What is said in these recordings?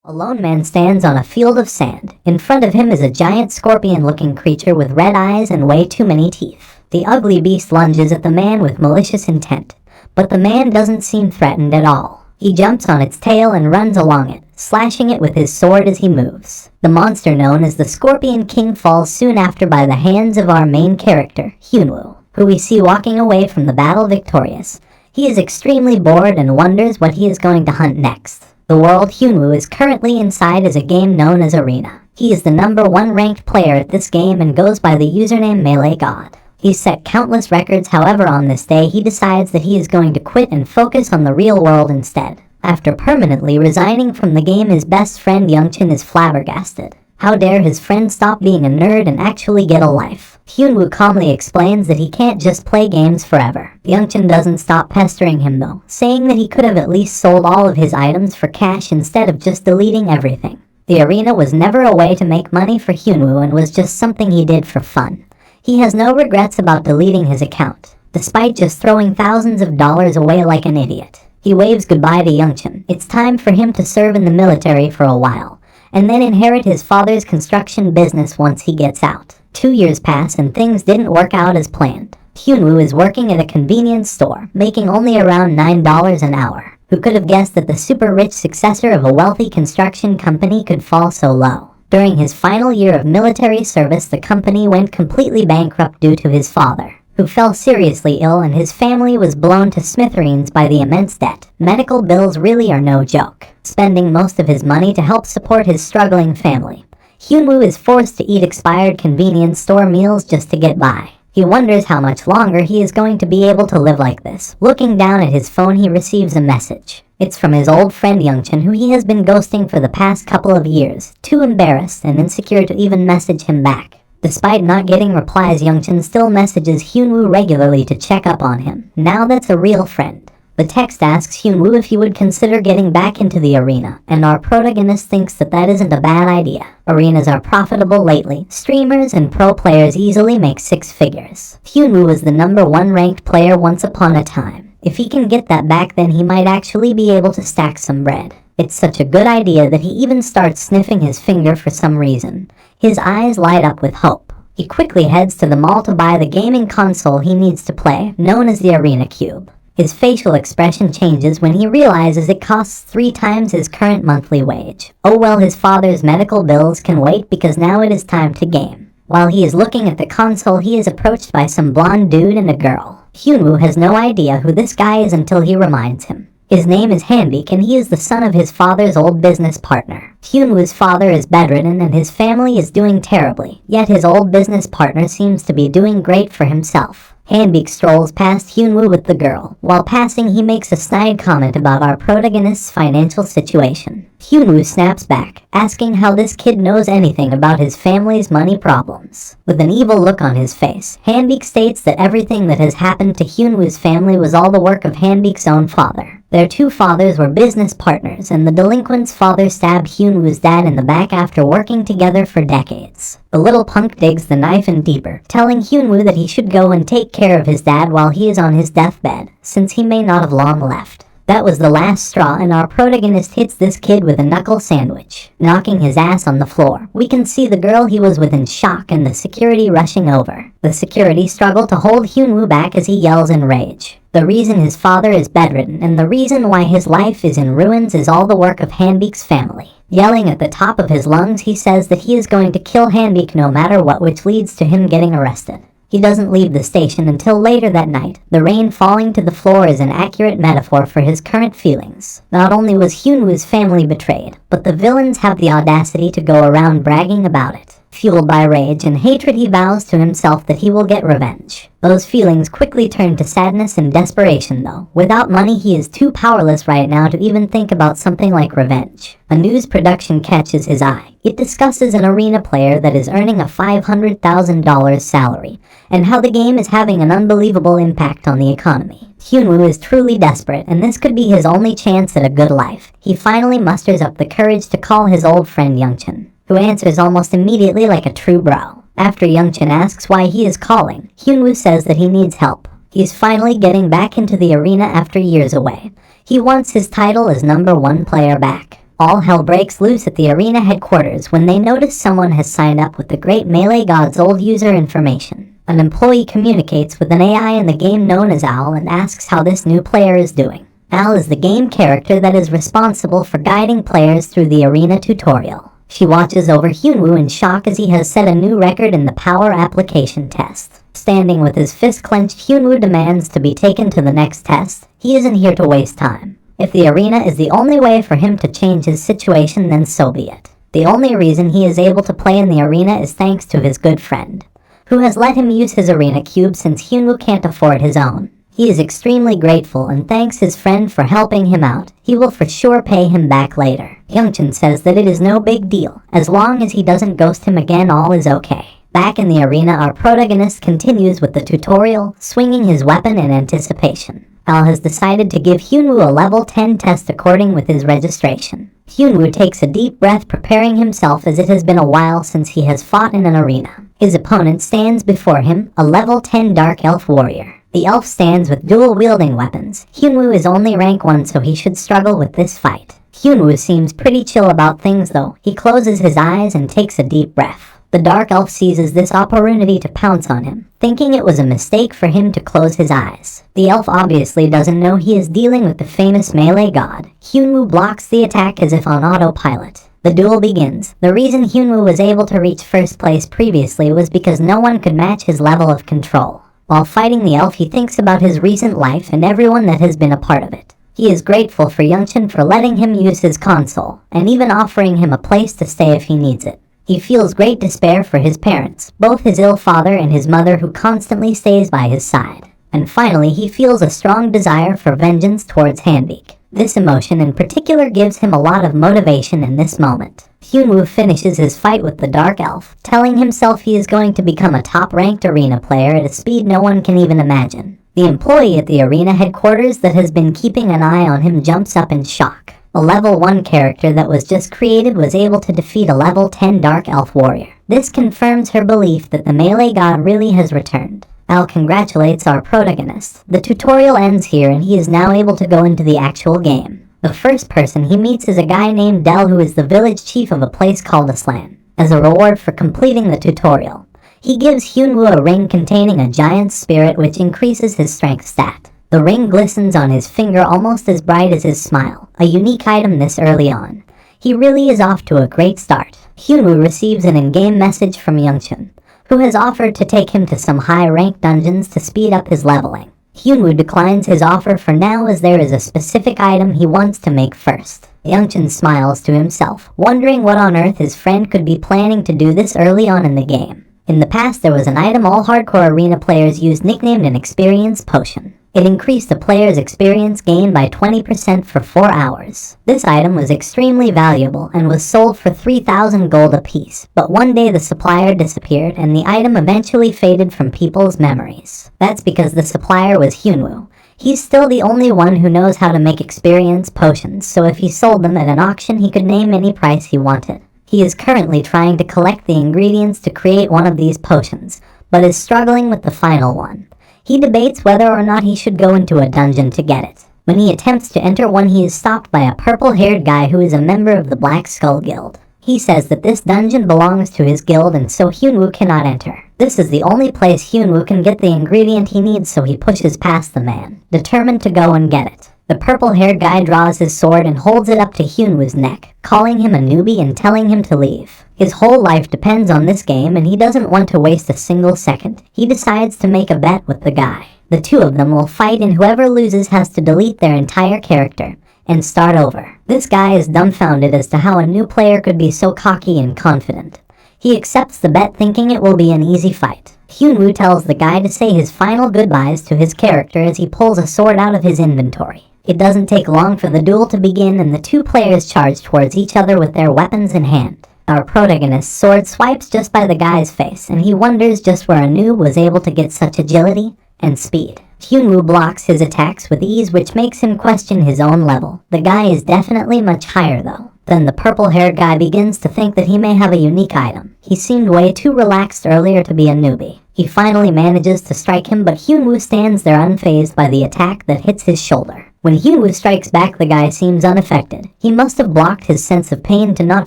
A lone man stands on a field of sand. In front of him is a giant scorpion-looking creature with red eyes and way too many teeth. The ugly beast lunges at the man with malicious intent, but the man doesn't seem threatened at all. He jumps on its tail and runs along it, slashing it with his sword as he moves. The monster known as the Scorpion King falls soon after by the hands of our main character, Hyunwoo, who we see walking away from the battle victorious. He is extremely bored and wonders what he is going to hunt next. The world Hyunwoo is currently inside is a game known as Arena. He is the #1 ranked player at this game and goes by the username Melee God. He's set countless records, however on this day he decides that he is going to quit and focus on the real world instead. After permanently resigning from the game, his best friend Youngchin is flabbergasted. How dare his friend stop being a nerd and actually get a life? Hyunwoo calmly explains that he can't just play games forever. Youngchin doesn't stop pestering him though, saying that he could have at least sold all of his items for cash instead of just deleting everything. The arena was never a way to make money for Hyunwoo and was just something he did for fun. He has no regrets about deleting his account, despite just throwing thousands of dollars away like an idiot. He waves goodbye to Youngchin. It's time for him to serve in the military for a while, and then inherit his father's construction business once he gets out. 2 years pass and things didn't work out as planned. Hyunwoo is working at a convenience store, making only around $9 an hour. Who could have guessed that the super rich successor of a wealthy construction company could fall so low? During his final year of military service, the company went completely bankrupt due to his father, who fell seriously ill, and his family was blown to smithereens by the immense debt. Medical bills really are no joke, spending most of his money to help support his struggling family. Hyunwoo is forced to eat expired convenience store meals just to get by. He wonders how much longer he is going to be able to live like this. Looking down at his phone, he receives a message. It's from his old friend Youngchin, who he has been ghosting for the past couple of years, too embarrassed and insecure to even message him back. Despite not getting replies, Youngchin still messages Hyunwoo regularly to check up on him. Now that's a real friend. The text asks Hyunwoo if he would consider getting back into the arena, and our protagonist thinks that isn't a bad idea. Arenas are profitable lately. Streamers and pro players easily make 6 figures. Hyunwoo was the #1 ranked player once upon a time. If he can get that back, then he might actually be able to stack some bread. It's such a good idea that he even starts sniffing his finger for some reason. His eyes light up with hope. He quickly heads to the mall to buy the gaming console he needs to play, known as the Arena Cube. His facial expression changes when he realizes it costs 3 times his current monthly wage. Oh well, his father's medical bills can wait because now it is time to game. While he is looking at the console, he is approached by some blonde dude and a girl. Hyunwoo has no idea who this guy is until he reminds him. His name is Hanbik and he is the son of his father's old business partner. Hyunwoo's father is bedridden and his family is doing terribly, yet his old business partner seems to be doing great for himself. Hanbik strolls past Hyunwoo with the girl. While passing, he makes a snide comment about our protagonist's financial situation. Hyunwoo snaps back, asking how this kid knows anything about his family's money problems. With an evil look on his face, Hanbik states that everything that has happened to Hyunwoo's family was all the work of Hanbik's own father. Their 2 fathers were business partners, and the delinquent's father stabbed Hyunwoo's dad in the back after working together for decades. The little punk digs the knife in deeper, telling Hyunwoo that he should go and take care of his dad while he is on his deathbed, since he may not have long left. That was the last straw, and our protagonist hits this kid with a knuckle sandwich, knocking his ass on the floor. We can see the girl he was with in shock and the security rushing over. The security struggle to hold Hyunwoo back as he yells in rage. The reason his father is bedridden and the reason why his life is in ruins is all the work of Hanbik's family. Yelling at the top of his lungs, he says that he is going to kill Hanbik no matter what, which leads to him getting arrested. He doesn't leave the station until later that night. The rain falling to the floor is an accurate metaphor for his current feelings. Not only was Hyunwoo's family betrayed, but the villains have the audacity to go around bragging about it. Fueled by rage and hatred, he vows to himself that he will get revenge. Those feelings quickly turn to sadness and desperation though. Without money, he is too powerless right now to even think about something like revenge. A news production catches his eye. It discusses an arena player that is earning a $500,000 salary, and how the game is having an unbelievable impact on the economy. Hyunwoo is truly desperate, and this could be his only chance at a good life. He finally musters up the courage to call his old friend Youngchin, who answers almost immediately like a true bro. After Youngchin asks why he is calling, Hyunwoo says that he needs help. He's finally getting back into the arena after years away. He wants his title as #1 player back. All hell breaks loose at the arena headquarters when they notice someone has signed up with the Great Melee God's old user information. An employee communicates with an AI in the game known as Al and asks how this new player is doing. Al is the game character that is responsible for guiding players through the arena tutorial. She watches over Hyunwoo in shock as he has set a new record in the power application test. Standing with his fist clenched, Hyunwoo demands to be taken to the next test. He isn't here to waste time. If the arena is the only way for him to change his situation, then so be it. The only reason he is able to play in the arena is thanks to his good friend, who has let him use his arena cube since Hyunwoo can't afford his own. He is extremely grateful and thanks his friend for helping him out. He will for sure pay him back later. Youngchan says that it is no big deal. As long as he doesn't ghost him again, all is okay. Back in the arena, our protagonist continues with the tutorial, swinging his weapon in anticipation. Al has decided to give Hyunwoo a level 10 test according with his registration. Hyunwoo takes a deep breath, preparing himself as it has been a while since he has fought in an arena. His opponent stands before him, a level 10 Dark Elf warrior. The elf stands with dual-wielding weapons. Hyunwoo is only rank 1, so he should struggle with this fight. Hyunwoo seems pretty chill about things though. He closes his eyes and takes a deep breath. The Dark Elf seizes this opportunity to pounce on him, thinking it was a mistake for him to close his eyes. The elf obviously doesn't know he is dealing with the famous melee god. Hyunwoo blocks the attack as if on autopilot. The duel begins. The reason Hyunwoo was able to reach first place previously was because no one could match his level of control. While fighting the elf, he thinks about his recent life and everyone that has been a part of it. He is grateful for Youngchan for letting him use his console, and even offering him a place to stay if he needs it. He feels great despair for his parents, both his ill father and his mother who constantly stays by his side. And finally, he feels a strong desire for vengeance towards Hanbeek. This emotion in particular gives him a lot of motivation in this moment. Hyunwoo finishes his fight with the Dark Elf, telling himself he is going to become a top-ranked arena player at a speed no one can even imagine. The employee at the arena headquarters that has been keeping an eye on him jumps up in shock. A level 1 character that was just created was able to defeat a level 10 Dark Elf warrior. This confirms her belief that the melee god really has returned. Al congratulates our protagonist. The tutorial ends here and he is now able to go into the actual game. The first person he meets is a guy named Del who is the village chief of a place called Aslan. As a reward for completing the tutorial, he gives Hyunwoo a ring containing a giant spirit which increases his strength stat. The ring glistens on his finger almost as bright as his smile, a unique item this early on. He really is off to a great start. Hyunwoo receives an in-game message from Youngchan, who has offered to take him to some high-ranked dungeons to speed up his leveling. Hyunwoo declines his offer for now as there is a specific item he wants to make first. Youngchan smiles to himself, wondering what on earth his friend could be planning to do this early on in the game. In the past, there was an item all hardcore arena players used nicknamed an experience potion. It increased a player's experience gain by 20% for 4 hours. This item was extremely valuable and was sold for 3,000 gold apiece, but one day the supplier disappeared and the item eventually faded from people's memories. That's because the supplier was Hyunwoo. He's still the only one who knows how to make experience potions, so if he sold them at an auction he could name any price he wanted. He is currently trying to collect the ingredients to create one of these potions, but is struggling with the final one. He debates whether or not he should go into a dungeon to get it. When he attempts to enter one, he is stopped by a purple-haired guy who is a member of the Black Skull Guild. He says that this dungeon belongs to his guild and so Hyunwoo cannot enter. This is the only place Hyunwoo can get the ingredient he needs, so he pushes past the man, determined to go and get it. The purple-haired guy draws his sword and holds it up to Hyunwoo's neck, calling him a newbie and telling him to leave. His whole life depends on this game and he doesn't want to waste a single second. He decides to make a bet with the guy. The two of them will fight and whoever loses has to delete their entire character and start over. This guy is dumbfounded as to how a new player could be so cocky and confident. He accepts the bet thinking it will be an easy fight. Hyunwoo tells the guy to say his final goodbyes to his character as he pulls a sword out of his inventory. It doesn't take long for the duel to begin and the two players charge towards each other with their weapons in hand. Our protagonist's sword swipes just by the guy's face and he wonders just where a noob was able to get such agility and speed. Hyunwoo blocks his attacks with ease, which makes him question his own level. The guy is definitely much higher though. Then the purple-haired guy begins to think that he may have a unique item. He seemed way too relaxed earlier to be a newbie. He finally manages to strike him, but Hyunwoo stands there unfazed by the attack that hits his shoulder. When Hyunwoo strikes back, the guy seems unaffected. He must have blocked his sense of pain to not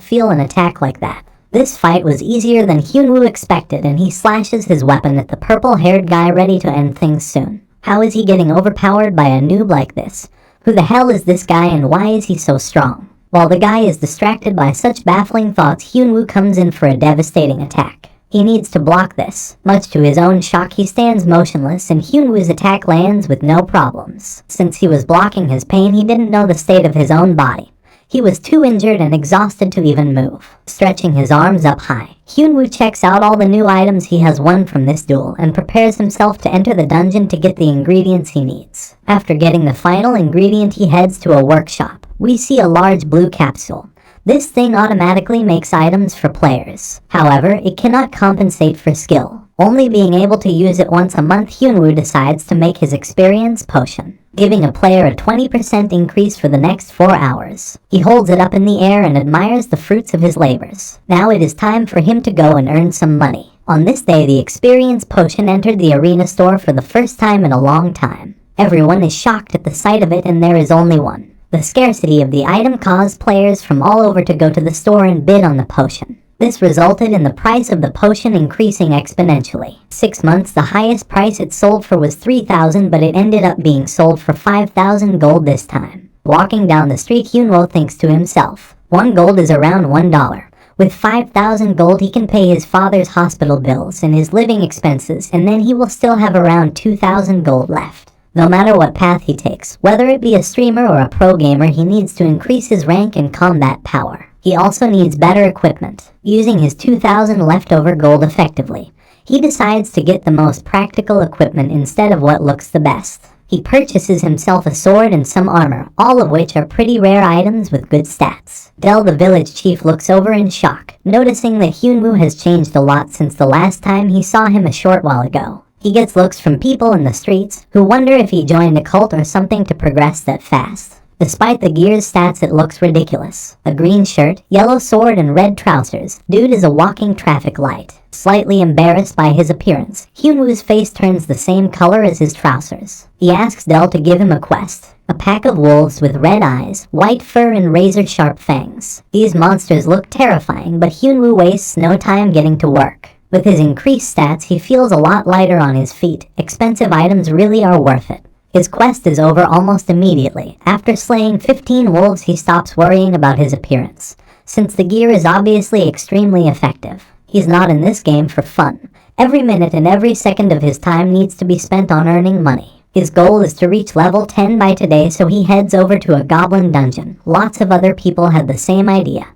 feel an attack like that. This fight was easier than Hyunwoo expected, and he slashes his weapon at the purple-haired guy, ready to end things soon. How is he getting overpowered by a noob like this? Who the hell is this guy and why is he so strong? While the guy is distracted by such baffling thoughts, Hyunwoo comes in for a devastating attack. He needs to block this. Much to his own shock, he stands motionless and Hyunwoo's attack lands with no problems. Since he was blocking his pain, he didn't know the state of his own body. He was too injured and exhausted to even move. Stretching his arms up high, Hyunwoo checks out all the new items he has won from this duel and prepares himself to enter the dungeon to get the ingredients he needs. After getting the final ingredient, he heads to a workshop. We see a large blue capsule. This thing automatically makes items for players. However, it cannot compensate for skill. Only being able to use it once a month, Hyunwoo decides to make his experience potion, giving a player a 20% increase for the next 4 hours. He holds it up in the air and admires the fruits of his labors. Now it is time for him to go and earn some money. On this day, the experience potion entered the arena store for the first time in a long time. Everyone is shocked at the sight of it, and there is only one. The scarcity of the item caused players from all over to go to the store and bid on the potion. This resulted in the price of the potion increasing exponentially. 6 months, the highest price it sold for was 3,000, but it ended up being sold for 5,000 gold this time. Walking down the street, Hyunwoo thinks to himself, 1 gold is around $1. With 5,000 gold, he can pay his father's hospital bills and his living expenses, and then he will still have around 2,000 gold left. No matter what path he takes, whether it be a streamer or a pro gamer, he needs to increase his rank and combat power. He also needs better equipment. Using his 2,000 leftover gold effectively, he decides to get the most practical equipment instead of what looks the best. He purchases himself a sword and some armor, all of which are pretty rare items with good stats. Dell, the village chief, looks over in shock, noticing that Hyunwoo has changed a lot since the last time he saw him a short while ago. He gets looks from people in the streets who wonder if he joined a cult or something to progress that fast. Despite the gear's stats, it looks ridiculous. A green shirt, yellow sword, and red trousers. Dude is a walking traffic light. Slightly embarrassed by his appearance, Hyunwoo's face turns the same color as his trousers. He asks Dell to give him a quest. A pack of wolves with red eyes, white fur, and razor-sharp fangs. These monsters look terrifying, but Hyunwoo wastes no time getting to work. With his increased stats, he feels a lot lighter on his feet. Expensive items really are worth it. His quest is over almost immediately. After slaying 15 wolves, he stops worrying about his appearance, since the gear is obviously extremely effective. He's not in this game for fun. Every minute and every second of his time needs to be spent on earning money. His goal is to reach level 10 by today, so he heads over to a goblin dungeon. Lots of other people had the same idea,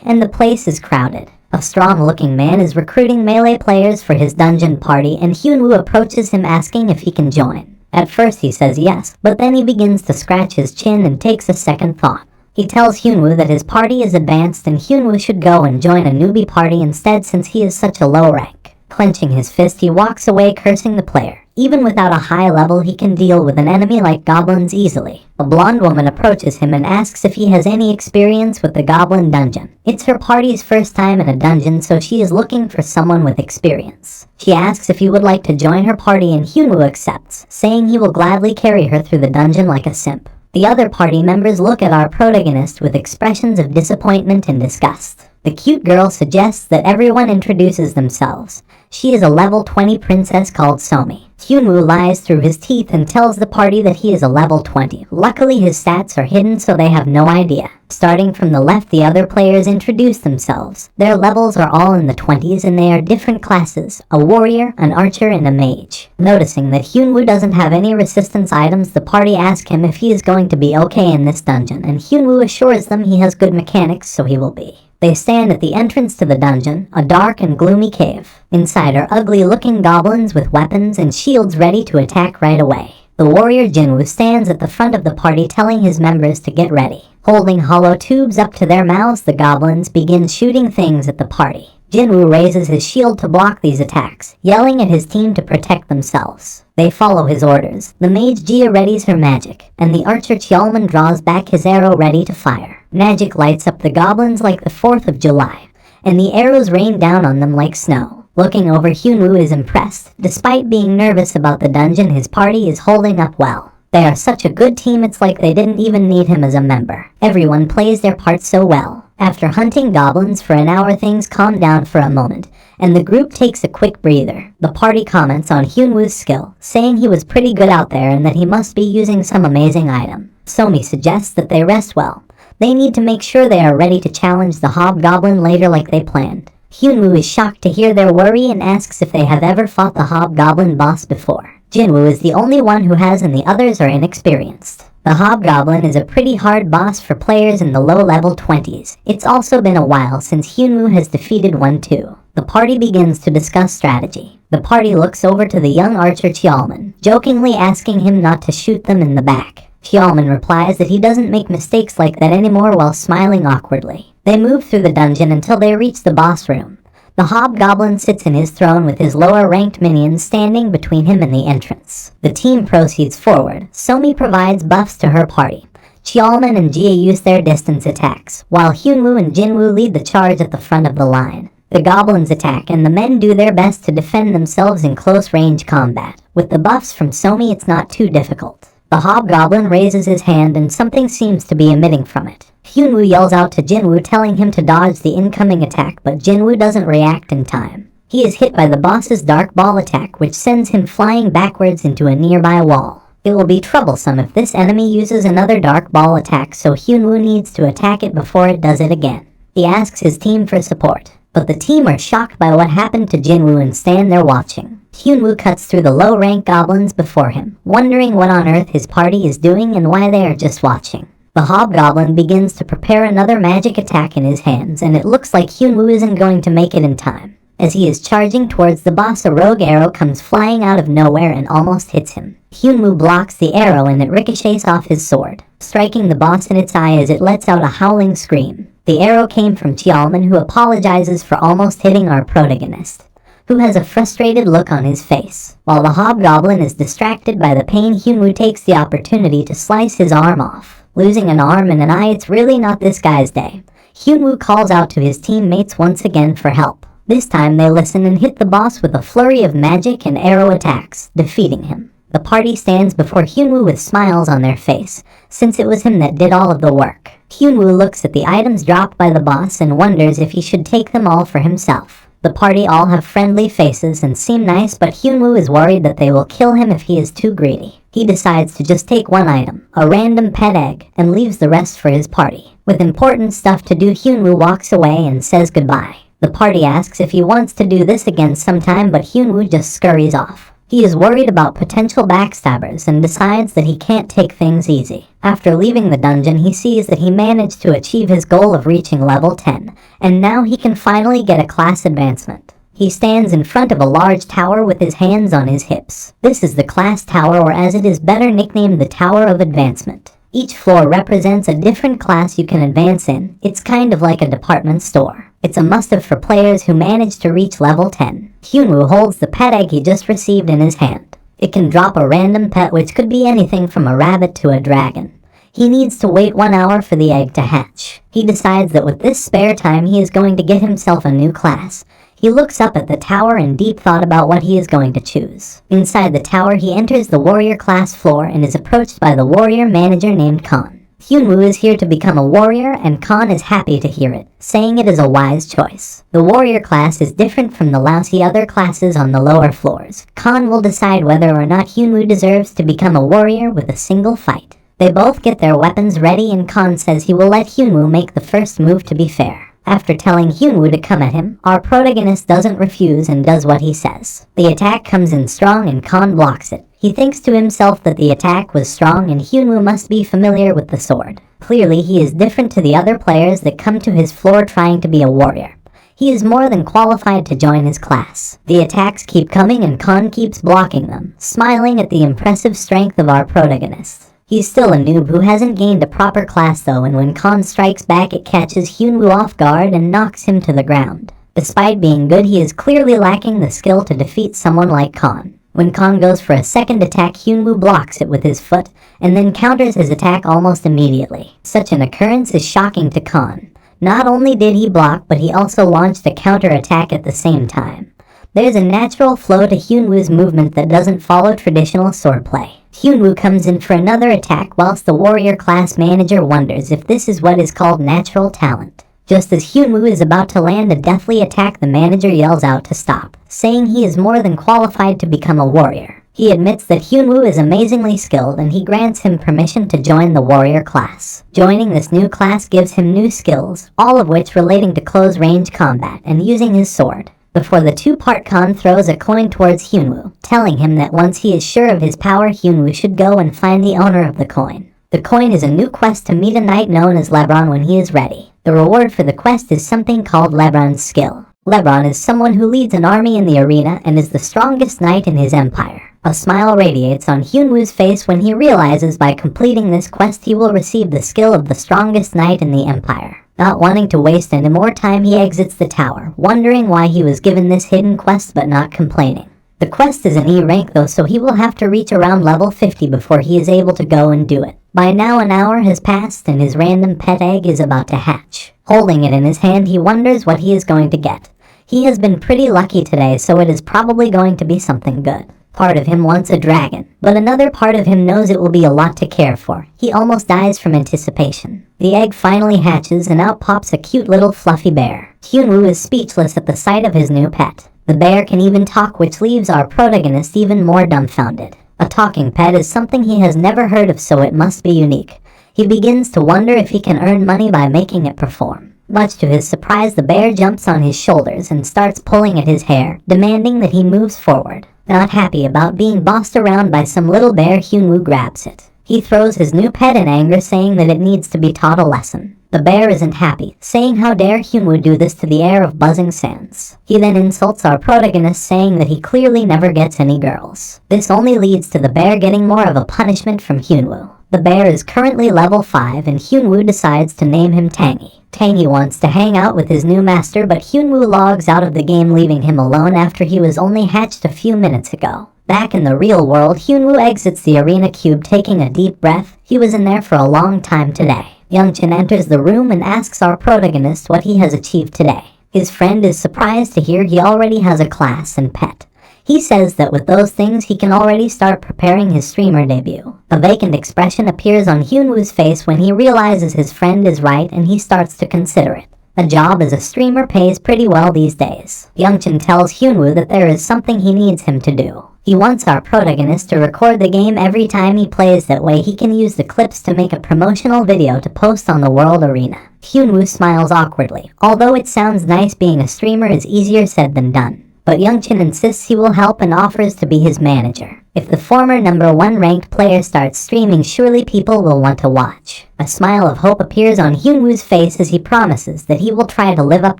and the place is crowded. A strong-looking man is recruiting melee players for his dungeon party, and Hyunwoo approaches him asking if he can join. At first he says yes, but then he begins to scratch his chin and takes a second thought. He tells Hyunwoo that his party is advanced and Hyunwoo should go and join a newbie party instead since he is such a low rank. Clenching his fist, he walks away, cursing the player. Even without a high level, he can deal with an enemy like goblins easily. A blonde woman approaches him and asks if he has any experience with the goblin dungeon. It's her party's first time in a dungeon, so she is looking for someone with experience. She asks if he would like to join her party, and Hyunwoo accepts, saying he will gladly carry her through the dungeon like a simp. The other party members look at our protagonist with expressions of disappointment and disgust. The cute girl suggests that everyone introduces themselves. She is a level 20 princess called Somi. Hyunwoo lies through his teeth and tells the party that he is a level 20. Luckily, his stats are hidden, so they have no idea. Starting from the left, the other players introduce themselves. Their levels are all in the 20s, and they are different classes: a warrior, an archer, and a mage. Noticing that Hyunwoo doesn't have any resistance items, the party ask him if he is going to be okay in this dungeon, and Hyunwoo assures them he has good mechanics, so he will be. They stand at the entrance to the dungeon, a dark and gloomy cave. Inside are ugly-looking goblins with weapons and shields ready to attack right away. The warrior Jinwoo stands at the front of the party, telling his members to get ready. Holding hollow tubes up to their mouths, the goblins begin shooting things at the party. Jinwoo raises his shield to block these attacks, yelling at his team to protect themselves. They follow his orders. The mage Jia readies her magic, and the archer Cheolman draws back his arrow ready to fire. Magic lights up the goblins like the 4th of July, and the arrows rain down on them like snow. Looking over, Hyunwoo is impressed. Despite being nervous about the dungeon, his party is holding up well. They are such a good team, it's like they didn't even need him as a member. Everyone plays their part so well. After hunting goblins for an hour, things calm down for a moment, and the group takes a quick breather. The party comments on Hyunwoo's skill, saying he was pretty good out there and that he must be using some amazing item. Somi suggests that they rest well. They need to make sure they are ready to challenge the hobgoblin later like they planned. Hyunwoo is shocked to hear their worry and asks if they have ever fought the hobgoblin boss before. Jinwoo is the only one who has, and the others are inexperienced. The hobgoblin is a pretty hard boss for players in the low-level 20s. It's also been a while since Hyunwoo has defeated one too. The party begins to discuss strategy. The party looks over to the young archer Cheolman, jokingly asking him not to shoot them in the back. Cheolman replies that he doesn't make mistakes like that anymore while smiling awkwardly. They move through the dungeon until they reach the boss room. The hobgoblin sits in his throne with his lower-ranked minions standing between him and the entrance. The team proceeds forward. Somi provides buffs to her party. Cheolman and Jia use their distance attacks, while Hyunwoo and Jinwoo lead the charge at the front of the line. The goblins attack, and the men do their best to defend themselves in close-range combat. With the buffs from Somi, it's not too difficult. The hobgoblin raises his hand and something seems to be emitting from it. Hyunwoo yells out to Jinwoo, telling him to dodge the incoming attack, but Jinwoo doesn't react in time. He is hit by the boss's dark ball attack, which sends him flying backwards into a nearby wall. It will be troublesome if this enemy uses another dark ball attack, so Hyunwoo needs to attack it before it does it again. He asks his team for support, but the team are shocked by what happened to Jinwoo and stand there watching. Hyunwoo cuts through the low-rank goblins before him, wondering what on earth his party is doing and why they are just watching. The hobgoblin begins to prepare another magic attack in his hands, and it looks like Hyunwoo isn't going to make it in time. As he is charging towards the boss, a rogue arrow comes flying out of nowhere and almost hits him. Hyunwoo blocks the arrow and it ricochets off his sword, striking the boss in its eye as it lets out a howling scream. The arrow came from Cheolman, who apologizes for almost hitting our protagonist, who has a frustrated look on his face. While the hobgoblin is distracted by the pain, Hyunwoo takes the opportunity to slice his arm off. Losing an arm and an eye, it's really not this guy's day. Hyunwoo calls out to his teammates once again for help. This time they listen and hit the boss with a flurry of magic and arrow attacks, defeating him. The party stands before Hyunwoo with smiles on their face, since it was him that did all of the work. Hyunwoo looks at the items dropped by the boss and wonders if he should take them all for himself. The party all have friendly faces and seem nice, but Hyunwoo is worried that they will kill him if he is too greedy. He decides to just take one item, a random pet egg, and leaves the rest for his party. With important stuff to do, Hyunwoo walks away and says goodbye. The party asks if he wants to do this again sometime, but Hyunwoo just scurries off. He is worried about potential backstabbers and decides that he can't take things easy. After leaving the dungeon, he sees that he managed to achieve his goal of reaching level 10, and now he can finally get a class advancement. He stands in front of a large tower with his hands on his hips. This is the class tower, or as it is better nicknamed, the Tower of Advancement. Each floor represents a different class you can advance in. It's kind of like a department store. It's a must-have for players who manage to reach level 10. Hyunwoo holds the pet egg he just received in his hand. It can drop a random pet, which could be anything from a rabbit to a dragon. He needs to wait 1 hour for the egg to hatch. He decides that with this spare time he is going to get himself a new class. He looks up at the tower in deep thought about what he is going to choose. Inside the tower, he enters the warrior class floor and is approached by the warrior manager named Khan. Hyunwoo is here to become a warrior, and Khan is happy to hear it, saying it is a wise choice. The warrior class is different from the lousy other classes on the lower floors. Khan will decide whether or not Hyunwoo deserves to become a warrior with a single fight. They both get their weapons ready, and Khan says he will let Hyunwoo make the first move to be fair. After telling Hyunwoo to come at him, our protagonist doesn't refuse and does what he says. The attack comes in strong and Khan blocks it. He thinks to himself that the attack was strong and Hyunwoo must be familiar with the sword. Clearly, he is different to the other players that come to his floor trying to be a warrior. He is more than qualified to join his class. The attacks keep coming and Khan keeps blocking them, smiling at the impressive strength of our protagonist. He's still a noob who hasn't gained a proper class though, and when Khan strikes back, it catches Hyunwoo off guard and knocks him to the ground. Despite being good, he is clearly lacking the skill to defeat someone like Khan. When Khan goes for a second attack, Hyunwoo blocks it with his foot, and then counters his attack almost immediately. Such an occurrence is shocking to Khan. Not only did he block, but he also launched a counter attack at the same time. There's a natural flow to Hyunwoo's movement that doesn't follow traditional swordplay. Hyunwoo comes in for another attack whilst the warrior class manager wonders if this is what is called natural talent. Just as Hyunwoo is about to land a deathly attack, the manager yells out to stop, saying he is more than qualified to become a warrior. He admits that Hyunwoo is amazingly skilled and he grants him permission to join the warrior class. Joining this new class gives him new skills, all of which relating to close-range combat and using his sword. Before the two-part Khan throws a coin towards Hyunwoo, telling him that once he is sure of his power, Hyunwoo should go and find the owner of the coin. The coin is a new quest to meet a knight known as Lebron when he is ready. The reward for the quest is something called Lebron's skill. Lebron is someone who leads an army in the arena and is the strongest knight in his empire. A smile radiates on Hyunwoo's face when he realizes by completing this quest he will receive the skill of the strongest knight in the empire. Not wanting to waste any more time, he exits the tower, wondering why he was given this hidden quest but not complaining. The quest is an E rank though, so he will have to reach around level 50 before he is able to go and do it. By now an hour has passed and his random pet egg is about to hatch. Holding it in his hand, he wonders what he is going to get. He has been pretty lucky today, so it is probably going to be something good. Part of him wants a dragon, but another part of him knows it will be a lot to care for. He almost dies from anticipation. The egg finally hatches and out pops a cute little fluffy bear. Hyunwoo is speechless at the sight of his new pet. The bear can even talk, which leaves our protagonist even more dumbfounded. A talking pet is something he has never heard of, so it must be unique. He begins to wonder if he can earn money by making it perform. Much to his surprise, the bear jumps on his shoulders and starts pulling at his hair, demanding that he moves forward. Not happy about being bossed around by some little bear, Hyunwoo grabs it. He throws his new pet in anger, saying that it needs to be taught a lesson. The bear isn't happy, saying how dare Hyunwoo do this to the heir of Buzzing Sands. He then insults our protagonist, saying that he clearly never gets any girls. This only leads to the bear getting more of a punishment from Hyunwoo. The bear is currently level 5 and Hyunwoo decides to name him Tangy. Tangy wants to hang out with his new master, but Hyunwoo logs out of the game, leaving him alone after he was only hatched a few minutes ago. Back in the real world, Hyunwoo exits the arena cube taking a deep breath. He was in there for a long time today. Youngchin enters the room and asks our protagonist what he has achieved today. His friend is surprised to hear he already has a class and pet. He says that with those things he can already start preparing his streamer debut. A vacant expression appears on Hyunwoo's face when he realizes his friend is right and he starts to consider it. A job as a streamer pays pretty well these days. Youngchin tells Hyunwoo that there is something he needs him to do. He wants our protagonist to record the game every time he plays, that way he can use the clips to make a promotional video to post on the World Arena. Hyunwoo smiles awkwardly. Although it sounds nice, being a streamer is easier said than done. But Youngchin insists he will help and offers to be his manager. If the former #1 ranked player starts streaming, surely people will want to watch. A smile of hope appears on Hyunwoo's face as he promises that he will try to live up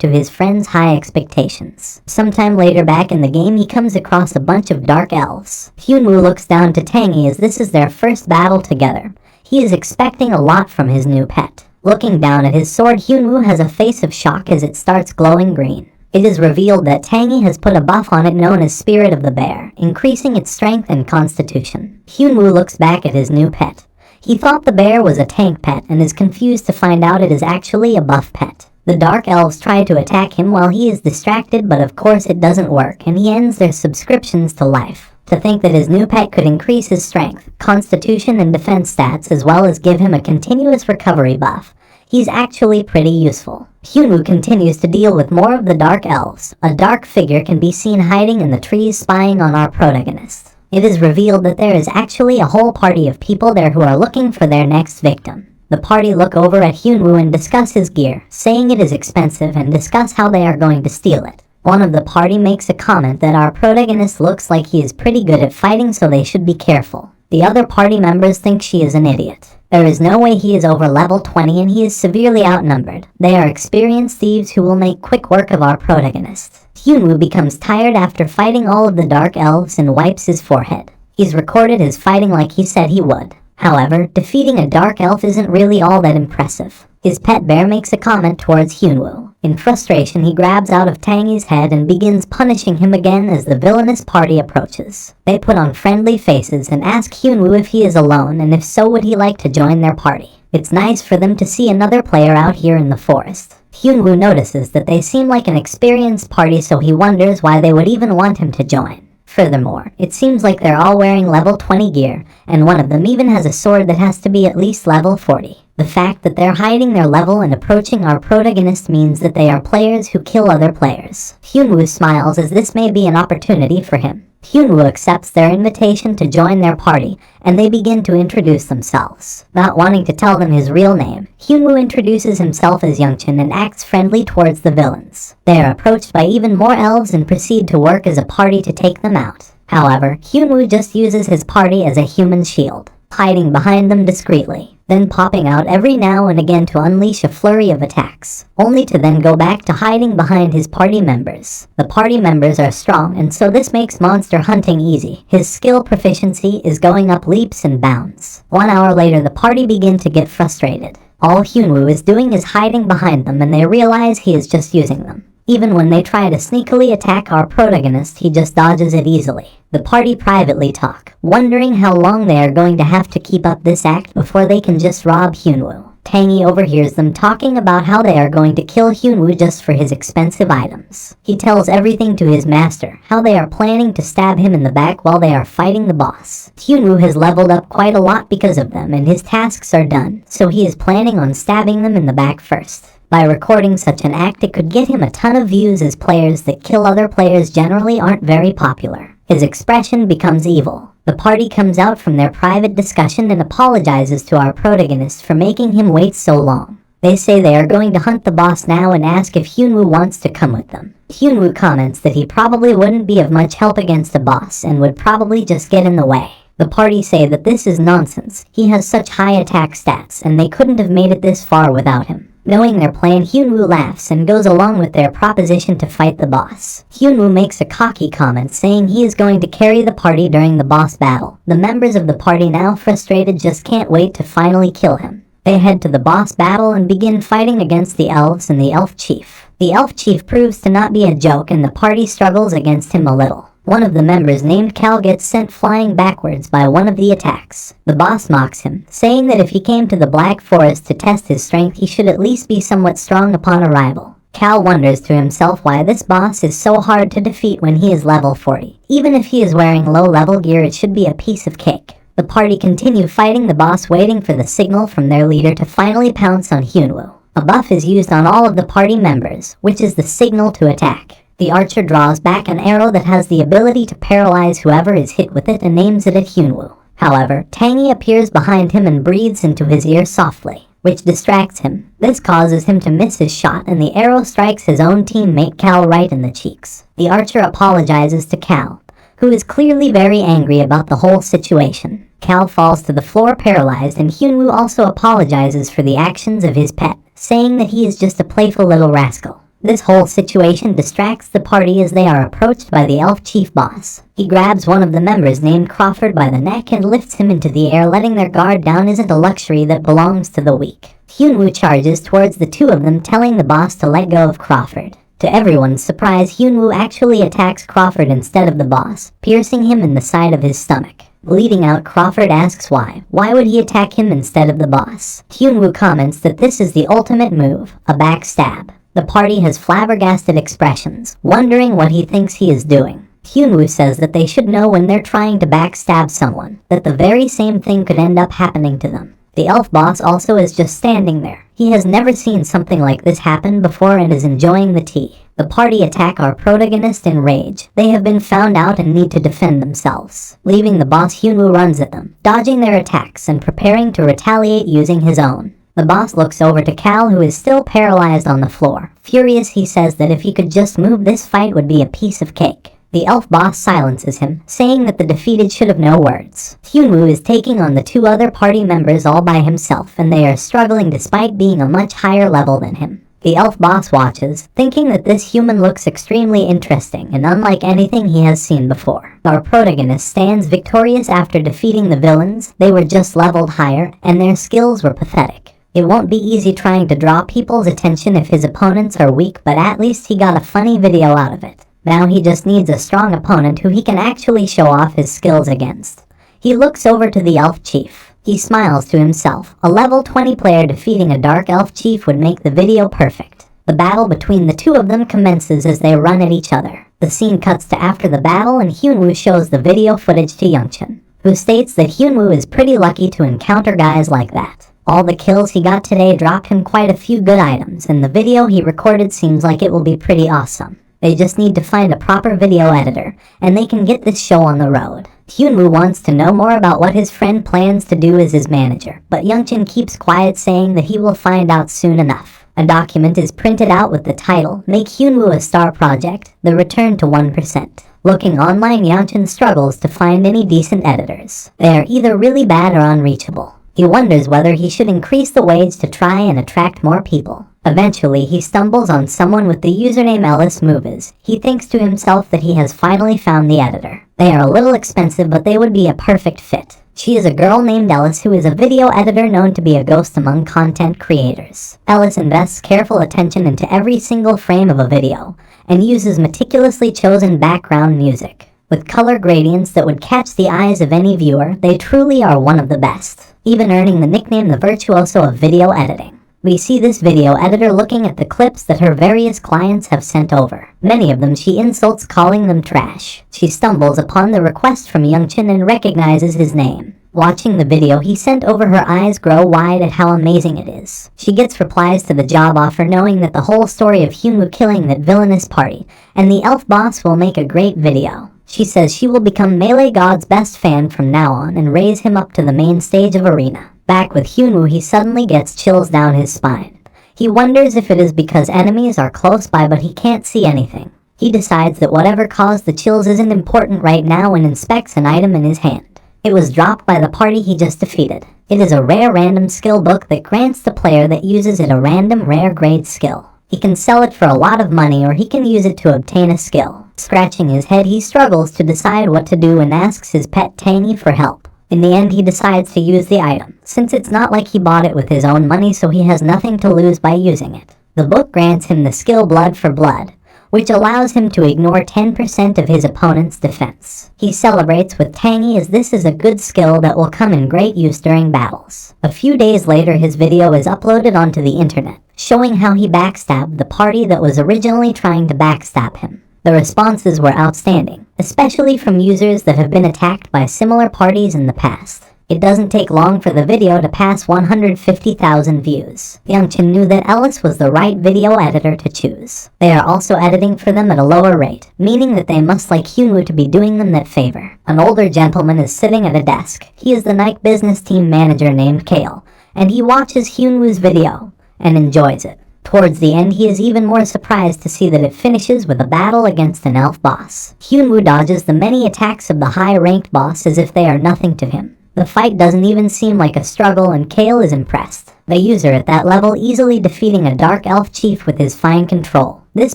to his friend's high expectations. Sometime later back in the game, he comes across a bunch of dark elves. Hyunwoo looks down to Tangy as this is their first battle together. He is expecting a lot from his new pet. Looking down at his sword, Hyunwoo has a face of shock as it starts glowing green. It is revealed that Tangy has put a buff on it known as Spirit of the Bear, increasing its strength and constitution. Hyunwoo looks back at his new pet. He thought the bear was a tank pet and is confused to find out it is actually a buff pet. The Dark Elves try to attack him while he is distracted, but of course it doesn't work and he ends their subscriptions to life. To think that his new pet could increase his strength, constitution and defense stats as well as give him a continuous recovery buff. He's actually pretty useful. Hyunwoo continues to deal with more of the Dark Elves. A dark figure can be seen hiding in the trees spying on our protagonist. It is revealed that there is actually a whole party of people there who are looking for their next victim. The party look over at Hyunwoo and discuss his gear, saying it is expensive and discuss how they are going to steal it. One of the party makes a comment that our protagonist looks like he is pretty good at fighting, so they should be careful. The other party members think she is an idiot. There is no way he is over level 20 and he is severely outnumbered. They are experienced thieves who will make quick work of our protagonist. Hyunwoo becomes tired after fighting all of the Dark Elves and wipes his forehead. He's recorded his fighting like he said he would. However, defeating a Dark Elf isn't really all that impressive. His pet bear makes a comment towards Hyunwoo. In frustration, he grabs out of Tangy's head and begins punishing him again as the villainous party approaches. They put on friendly faces and ask Hyunwoo if he is alone and if so would he like to join their party. It's nice for them to see another player out here in the forest. Hyunwoo notices that they seem like an experienced party, so he wonders why they would even want him to join. Furthermore, it seems like they're all wearing level 20 gear, and one of them even has a sword that has to be at least level 40. The fact that they're hiding their level and approaching our protagonist means that they are players who kill other players. Hyunwoo smiles as this may be an opportunity for him. Hyunwoo accepts their invitation to join their party, and they begin to introduce themselves. Not wanting to tell them his real name, Hyunwoo introduces himself as Youngchan and acts friendly towards the villains. They are approached by even more elves and proceed to work as a party to take them out. However, Hyunwoo just uses his party as a human shield, hiding behind them discreetly, then popping out every now and again to unleash a flurry of attacks, only to then go back to hiding behind his party members. The party members are strong, and so this makes monster hunting easy. His skill proficiency is going up leaps and bounds. 1 hour later, the party begin to get frustrated. All Hyunwoo is doing is hiding behind them, and they realize he is just using them. Even when they try to sneakily attack our protagonist, he just dodges it easily. The party privately talk, wondering how long they are going to have to keep up this act before they can just rob Hyunwoo. Tangy overhears them talking about how they are going to kill Hyunwoo just for his expensive items. He tells everything to his master, how they are planning to stab him in the back while they are fighting the boss. Hyunwoo has leveled up quite a lot because of them, and his tasks are done, so he is planning on stabbing them in the back first. By recording such an act, it could get him a ton of views, as players that kill other players generally aren't very popular. His expression becomes evil. The party comes out from their private discussion and apologizes to our protagonist for making him wait so long. They say they are going to hunt the boss now and ask if Hyunwoo wants to come with them. Hyunwoo comments that he probably wouldn't be of much help against the boss and would probably just get in the way. The party say that this is nonsense. He has such high attack stats, and they couldn't have made it this far without him. Knowing their plan, Hyunwoo laughs and goes along with their proposition to fight the boss. Hyunwoo makes a cocky comment saying he is going to carry the party during the boss battle. The members of the party, now frustrated, just can't wait to finally kill him. They head to the boss battle and begin fighting against the elves and the elf chief. The elf chief proves to not be a joke, and the party struggles against him a little. One of the members, named Cal, gets sent flying backwards by one of the attacks. The boss mocks him, saying that if he came to the Black Forest to test his strength, he should at least be somewhat strong upon arrival. Cal wonders to himself why this boss is so hard to defeat when he is level 40. Even if he is wearing low-level gear, it should be a piece of cake. The party continue fighting the boss, waiting for the signal from their leader to finally pounce on Hyunwoo. A buff is used on all of the party members, which is the signal to attack. The archer draws back an arrow that has the ability to paralyze whoever is hit with it and aims it at Hyunwoo. However, Tangy appears behind him and breathes into his ear softly, which distracts him. This causes him to miss his shot, and the arrow strikes his own teammate Cal right in the cheeks. The archer apologizes to Cal, who is clearly very angry about the whole situation. Cal falls to the floor paralyzed, and Hyunwoo also apologizes for the actions of his pet, saying that he is just a playful little rascal. This whole situation distracts the party as they are approached by the elf chief boss. He grabs one of the members, named Crawford, by the neck and lifts him into the air. Letting their guard down isn't a luxury that belongs to the weak. Hyunwoo charges towards the two of them, telling the boss to let go of Crawford. To everyone's surprise, Hyunwoo actually attacks Crawford instead of the boss, piercing him in the side of his stomach. Bleeding out, Crawford asks why. Why would he attack him instead of the boss? Hyunwoo comments that this is the ultimate move, a backstab. The party has flabbergasted expressions, wondering what he thinks he is doing. Hyunwoo says that they should know when they're trying to backstab someone, that the very same thing could end up happening to them. The elf boss also is just standing there. He has never seen something like this happen before and is enjoying the tea. The party attack our protagonist in rage. They have been found out and need to defend themselves. Leaving the boss, Hyunwoo runs at them, dodging their attacks and preparing to retaliate using his own. The boss looks over to Cal, who is still paralyzed on the floor. Furious, he says that if he could just move, this fight would be a piece of cake. The elf boss silences him, saying that the defeated should have no words. Hyunwoo is taking on the two other party members all by himself, and they are struggling despite being a much higher level than him. The elf boss watches, thinking that this human looks extremely interesting and unlike anything he has seen before. Our protagonist stands victorious after defeating the villains. They were just leveled higher, and their skills were pathetic. It won't be easy trying to draw people's attention if his opponents are weak, but at least he got a funny video out of it. Now he just needs a strong opponent who he can actually show off his skills against. He looks over to the elf chief. He smiles to himself. A level 20 player defeating a dark elf chief would make the video perfect. The battle between the two of them commences as they run at each other. The scene cuts to after the battle and Hyunwoo shows the video footage to Youngchin, who states that Hyunwoo is pretty lucky to encounter guys like that. All the kills he got today dropped him quite a few good items, and the video he recorded seems like it will be pretty awesome. They just need to find a proper video editor, and they can get this show on the road. Hyunwoo wants to know more about what his friend plans to do as his manager, but Youngchin keeps quiet, saying that he will find out soon enough. A document is printed out with the title, Make Hyunwoo a Star Project, The Return to 1%. Looking online, Youngchin struggles to find any decent editors. They are either really bad or unreachable. He wonders whether he should increase the wage to try and attract more people. Eventually, he stumbles on someone with the username Ellis Movies. He thinks to himself that he has finally found the editor. They are a little expensive, but they would be a perfect fit. She is a girl named Ellis who is a video editor known to be a ghost among content creators. Ellis invests careful attention into every single frame of a video and uses meticulously chosen background music. With color gradients that would catch the eyes of any viewer, they truly are one of the best, even earning the nickname the virtuoso of video editing. We see this video editor looking at the clips that her various clients have sent over. Many of them she insults, calling them trash. She stumbles upon the request from Youngchin and recognizes his name. Watching the video he sent over, her eyes grow wide at how amazing it is. She gets replies to the job offer, knowing that the whole story of Hyunwoo killing that villainous party and the elf boss will make a great video. She says she will become Melee God's best fan from now on and raise him up to the main stage of Arena. Back with Hyunwoo, he suddenly gets chills down his spine. He wonders if it is because enemies are close by, but he can't see anything. He decides that whatever caused the chills isn't important right now and inspects an item in his hand. It was dropped by the party he just defeated. It is a rare random skill book that grants the player that uses it a random rare grade skill. He can sell it for a lot of money, or he can use it to obtain a skill. Scratching his head, he struggles to decide what to do and asks his pet Tangy for help. In the end, he decides to use the item, since it's not like he bought it with his own money, so he has nothing to lose by using it. The book grants him the skill Blood for Blood, which allows him to ignore 10% of his opponent's defense. He celebrates with Tangy, as this is a good skill that will come in great use during battles. A few days later, his video is uploaded onto the internet, showing how he backstabbed the party that was originally trying to backstab him. The responses were outstanding, especially from users that have been attacked by similar parties in the past. It doesn't take long for the video to pass 150,000 views. Youngchin knew that Ellis was the right video editor to choose. They are also editing for them at a lower rate, meaning that they must like Hyunwoo to be doing them that favor. An older gentleman is sitting at a desk. He is the Nike business team manager named Kale, and he watches Hyunwoo's video and enjoys it. Towards the end, he is even more surprised to see that it finishes with a battle against an elf boss. Hyunwoo dodges the many attacks of the high-ranked boss as if they are nothing to him. The fight doesn't even seem like a struggle, and Kale is impressed. The user at that level easily defeating a dark elf chief with his fine control. This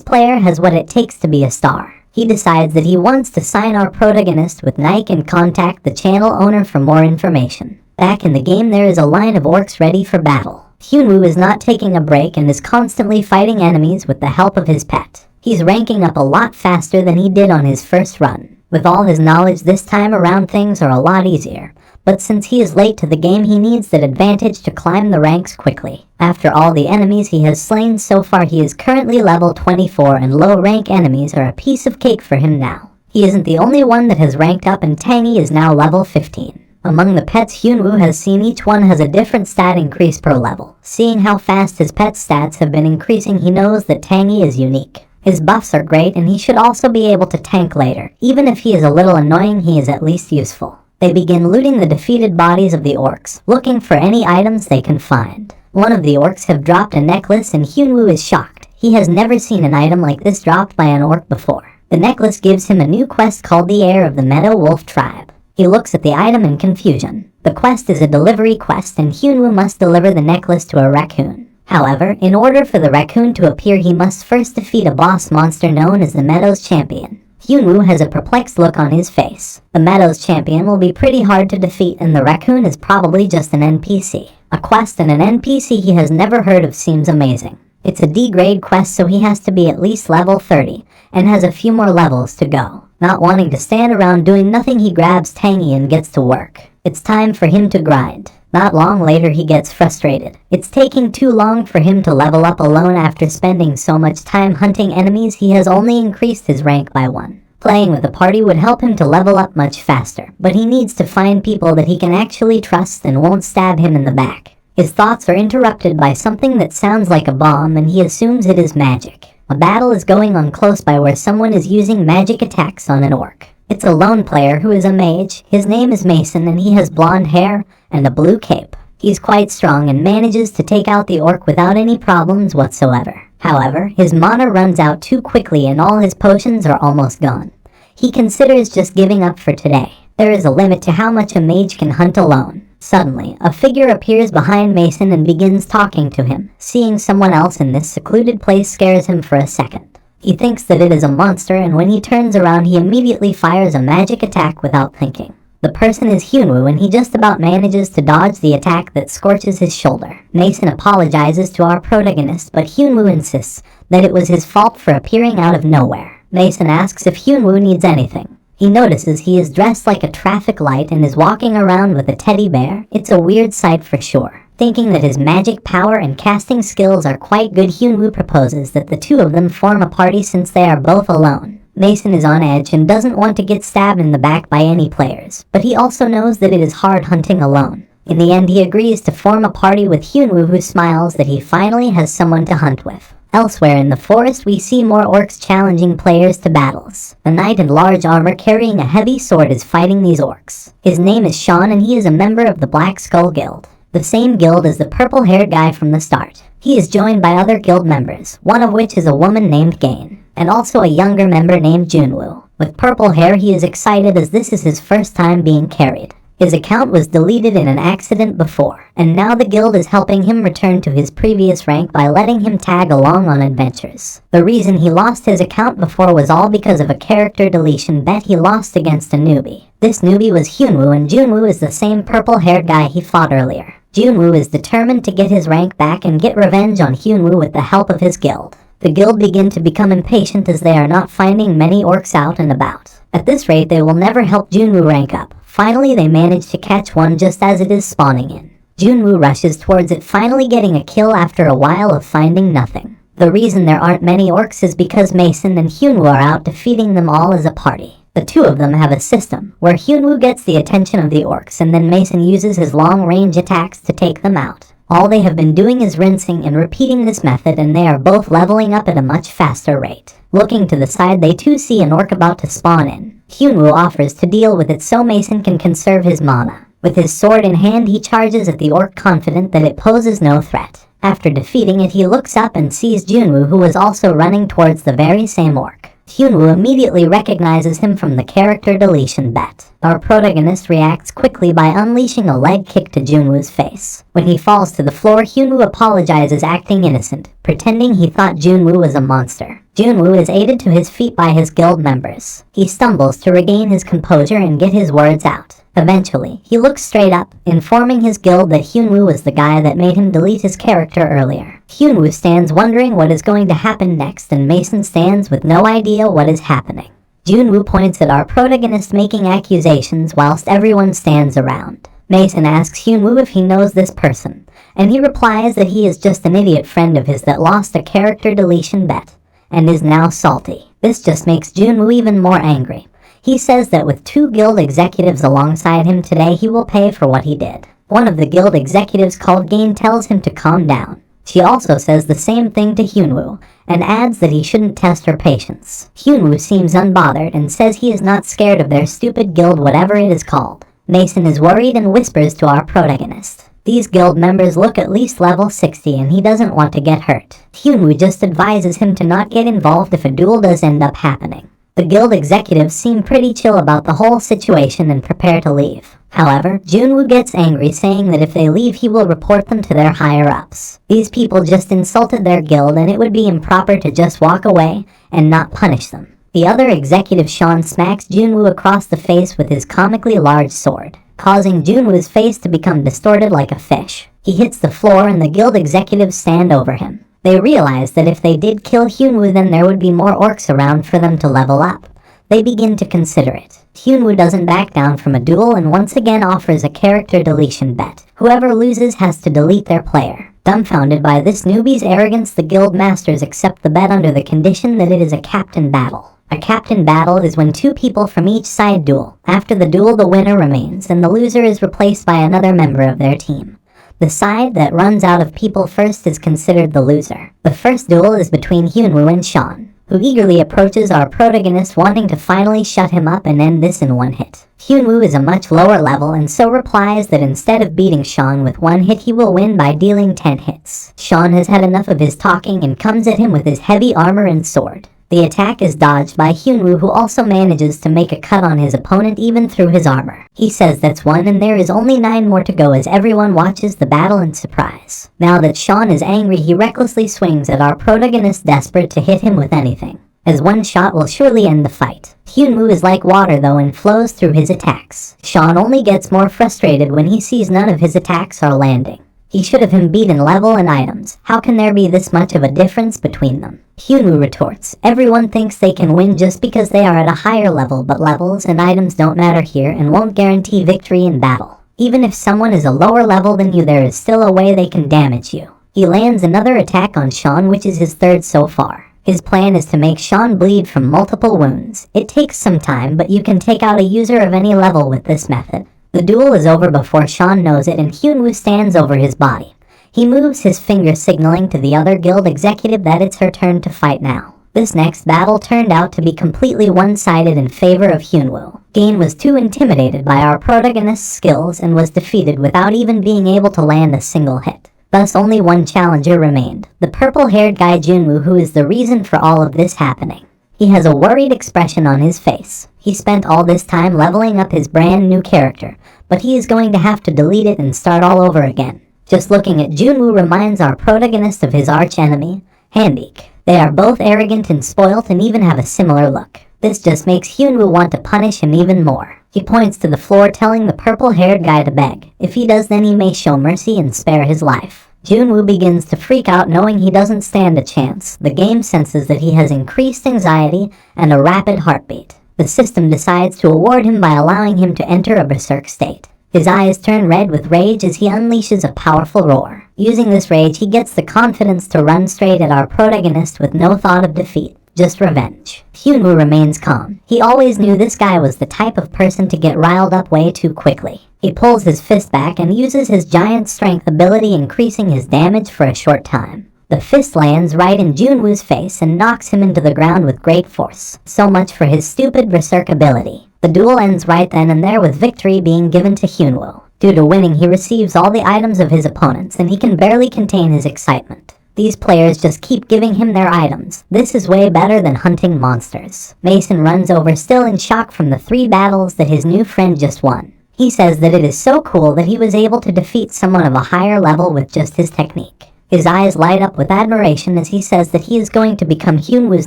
player has what it takes to be a star. He decides that he wants to sign our protagonist with Nike and contact the channel owner for more information. Back in the game, there is a line of orcs ready for battle. Hyunwoo is not taking a break and is constantly fighting enemies with the help of his pet. He's ranking up a lot faster than he did on his first run. With all his knowledge this time around, things are a lot easier. But since he is late to the game, he needs that advantage to climb the ranks quickly. After all the enemies he has slain so far, he is currently level 24, and low-rank enemies are a piece of cake for him now. He isn't the only one that has ranked up, and Tangy is now level 15. Among the pets Hyunwoo has seen, each one has a different stat increase per level. Seeing how fast his pet's stats have been increasing, he knows that Tangy is unique. His buffs are great, and he should also be able to tank later. Even if he is a little annoying, he is at least useful. They begin looting the defeated bodies of the orcs, looking for any items they can find. One of the orcs have dropped a necklace, and Hyunwoo is shocked. He has never seen an item like this dropped by an orc before. The necklace gives him a new quest called the Heir of the Meadow Wolf Tribe. He looks at the item in confusion. The quest is a delivery quest, and Hyunwoo must deliver the necklace to a raccoon. However, in order for the raccoon to appear, he must first defeat a boss monster known as the Meadows Champion. Hyunwoo has a perplexed look on his face. The Meadows Champion will be pretty hard to defeat, and the raccoon is probably just an NPC. A quest and an NPC he has never heard of seems amazing. It's a D-grade quest, so he has to be at least level 30, and has a few more levels to go. Not wanting to stand around doing nothing, he grabs Tangy and gets to work. It's time for him to grind. Not long later he gets frustrated. It's taking too long for him to level up alone. After spending so much time hunting enemies, he has only increased his rank by 1. Playing with a party would help him to level up much faster, but he needs to find people that he can actually trust and won't stab him in the back. His thoughts are interrupted by something that sounds like a bomb, and he assumes it is magic. A battle is going on close by where someone is using magic attacks on an orc. It's a lone player who is a mage. His name is Mason, and he has blonde hair and a blue cape. He's quite strong and manages to take out the orc without any problems whatsoever. However, his mana runs out too quickly and all his potions are almost gone. He considers just giving up for today. There is a limit to how much a mage can hunt alone. Suddenly, a figure appears behind Mason and begins talking to him. Seeing someone else in this secluded place scares him for a second. He thinks that it is a monster, and when he turns around he immediately fires a magic attack without thinking. The person is Hyunwoo, and he just about manages to dodge the attack that scorches his shoulder. Mason apologizes to our protagonist, but Hyunwoo insists that it was his fault for appearing out of nowhere. Mason asks if Hyunwoo needs anything. He notices he is dressed like a traffic light and is walking around with a teddy bear. It's a weird sight for sure. Thinking that his magic power and casting skills are quite good, Hyunwoo proposes that the two of them form a party since they are both alone. Mason is on edge and doesn't want to get stabbed in the back by any players, but he also knows that it is hard hunting alone. In the end, he agrees to form a party with Hyunwoo, who smiles that he finally has someone to hunt with. Elsewhere in the forest, we see more orcs challenging players to battles. A knight in large armor carrying a heavy sword is fighting these orcs. His name is Sean, and he is a member of the Black Skull Guild, the same guild as the purple-haired guy from the start. He is joined by other guild members, one of which is a woman named Gain, and also a younger member named Junwoo. With purple hair, he is excited as this is his first time being carried. His account was deleted in an accident before, and now the guild is helping him return to his previous rank by letting him tag along on adventures. The reason he lost his account before was all because of a character deletion bet he lost against a newbie. This newbie was Hyunwoo, and Junwoo is the same purple-haired guy he fought earlier. Junwoo is determined to get his rank back and get revenge on Hyunwoo with the help of his guild. The guild begin to become impatient as they are not finding many orcs out and about. At this rate, they will never help Junwoo rank up. Finally, they manage to catch one just as it is spawning in. Junwoo rushes towards it, finally getting a kill after a while of finding nothing. The reason there aren't many orcs is because Mason and Hyunwoo are out defeating them all as a party. The two of them have a system where Hyunwoo gets the attention of the orcs and then Mason uses his long-range attacks to take them out. All they have been doing is rinsing and repeating this method, and they are both leveling up at a much faster rate. Looking to the side, they too see an orc about to spawn in. Hyunwoo offers to deal with it so Mason can conserve his mana. With his sword in hand, he charges at the orc, confident that it poses no threat. After defeating it, he looks up and sees Junwoo, who is also running towards the very same orc. Hyunwoo immediately recognizes him from the character deletion bet. Our protagonist reacts quickly by unleashing a leg kick to Junwoo's face. When he falls to the floor, Hyunwoo apologizes, acting innocent, pretending he thought Junwoo was a monster. Junwoo is aided to his feet by his guild members. He stumbles to regain his composure and get his words out. Eventually, he looks straight up, informing his guild that Hyunwoo was the guy that made him delete his character earlier. Hyunwoo stands wondering what is going to happen next, and Mason stands with no idea what is happening. Junwoo points at our protagonist making accusations whilst everyone stands around. Mason asks Hyunwoo if he knows this person, and he replies that he is just an idiot friend of his that lost a character deletion bet and is now salty. This just makes Junwoo even more angry. He says that with two guild executives alongside him today, he will pay for what he did. One of the guild executives, called Gain, tells him to calm down. She also says the same thing to Hyunwoo, and adds that he shouldn't test her patience. Hyunwoo seems unbothered and says he is not scared of their stupid guild, whatever it is called. Mason is worried and whispers to our protagonist. These guild members look at least level 60 and he doesn't want to get hurt. Hyunwoo just advises him to not get involved if a duel does end up happening. The guild executives seem pretty chill about the whole situation and prepare to leave. However, Junwoo gets angry, saying that if they leave he will report them to their higher-ups. These people just insulted their guild and it would be improper to just walk away and not punish them. The other executive, Sean, smacks Junwoo across the face with his comically large sword, causing Junwoo's face to become distorted like a fish. He hits the floor and the guild executives stand over him. They realize that if they did kill Hyunwoo, then there would be more orcs around for them to level up. They begin to consider it. Hyunwoo doesn't back down from a duel and once again offers a character deletion bet. Whoever loses has to delete their player. Dumbfounded by this newbie's arrogance, the guild masters accept the bet under the condition that it is a captain battle. A captain battle is when two people from each side duel. After the duel, the winner remains, and the loser is replaced by another member of their team. The side that runs out of people first is considered the loser. The first duel is between Hyunwoo and Sean, who eagerly approaches our protagonist, wanting to finally shut him up and end this in one hit. Hyunwoo is a much lower level and so replies that instead of beating Sean with one hit, he will win by dealing 10 hits. Sean has had enough of his talking and comes at him with his heavy armor and sword. The attack is dodged by Hyunwoo, who also manages to make a cut on his opponent even through his armor. He says that's one and there is only 9 more to go as everyone watches the battle in surprise. Now that Sean is angry, he recklessly swings at our protagonist, desperate to hit him with anything, as one shot will surely end the fight. Hyunwoo is like water though and flows through his attacks. Sean only gets more frustrated when he sees none of his attacks are landing. He should have him beat in level and items. How can there be this much of a difference between them? Hyunwoo retorts, everyone thinks they can win just because they are at a higher level, but levels and items don't matter here and won't guarantee victory in battle. Even if someone is a lower level than you, there is still a way they can damage you. He lands another attack on Sean, which is his third so far. His plan is to make Sean bleed from multiple wounds. It takes some time, but you can take out a user of any level with this method. The duel is over before Sean knows it, and Hyunwoo stands over his body. He moves his finger, signaling to the other guild executive that it's her turn to fight now. This next battle turned out to be completely one-sided in favor of Hyunwoo. Gain was too intimidated by our protagonist's skills and was defeated without even being able to land a single hit. Thus only one challenger remained, the purple-haired guy Junwoo, who is the reason for all of this happening. He has a worried expression on his face. He spent all this time leveling up his brand new character, but he is going to have to delete it and start all over again. Just looking at Junwoo reminds our protagonist of his arch-enemy, Handik. They are both arrogant and spoilt and even have a similar look. This just makes Hyunwoo want to punish him even more. He points to the floor, telling the purple-haired guy to beg. If he does, then he may show mercy and spare his life. Junwoo begins to freak out, knowing he doesn't stand a chance. The game senses that he has increased anxiety and a rapid heartbeat. The system decides to award him by allowing him to enter a berserk state. His eyes turn red with rage as he unleashes a powerful roar. Using this rage, he gets the confidence to run straight at our protagonist with no thought of defeat, just revenge. Hyunwoo remains calm. He always knew this guy was the type of person to get riled up way too quickly. He pulls his fist back and uses his giant strength ability, increasing his damage for a short time. The fist lands right in Junwoo's face and knocks him into the ground with great force. So much for his stupid berserk ability. The duel ends right then and there, with victory being given to Hyunwoo. Due to winning, he receives all the items of his opponents and he can barely contain his excitement. These players just keep giving him their items. This is way better than hunting monsters. Mason runs over, still in shock from the 3 battles that his new friend just won. He says that it is so cool that he was able to defeat someone of a higher level with just his technique. His eyes light up with admiration as he says that he is going to become Hyunwoo's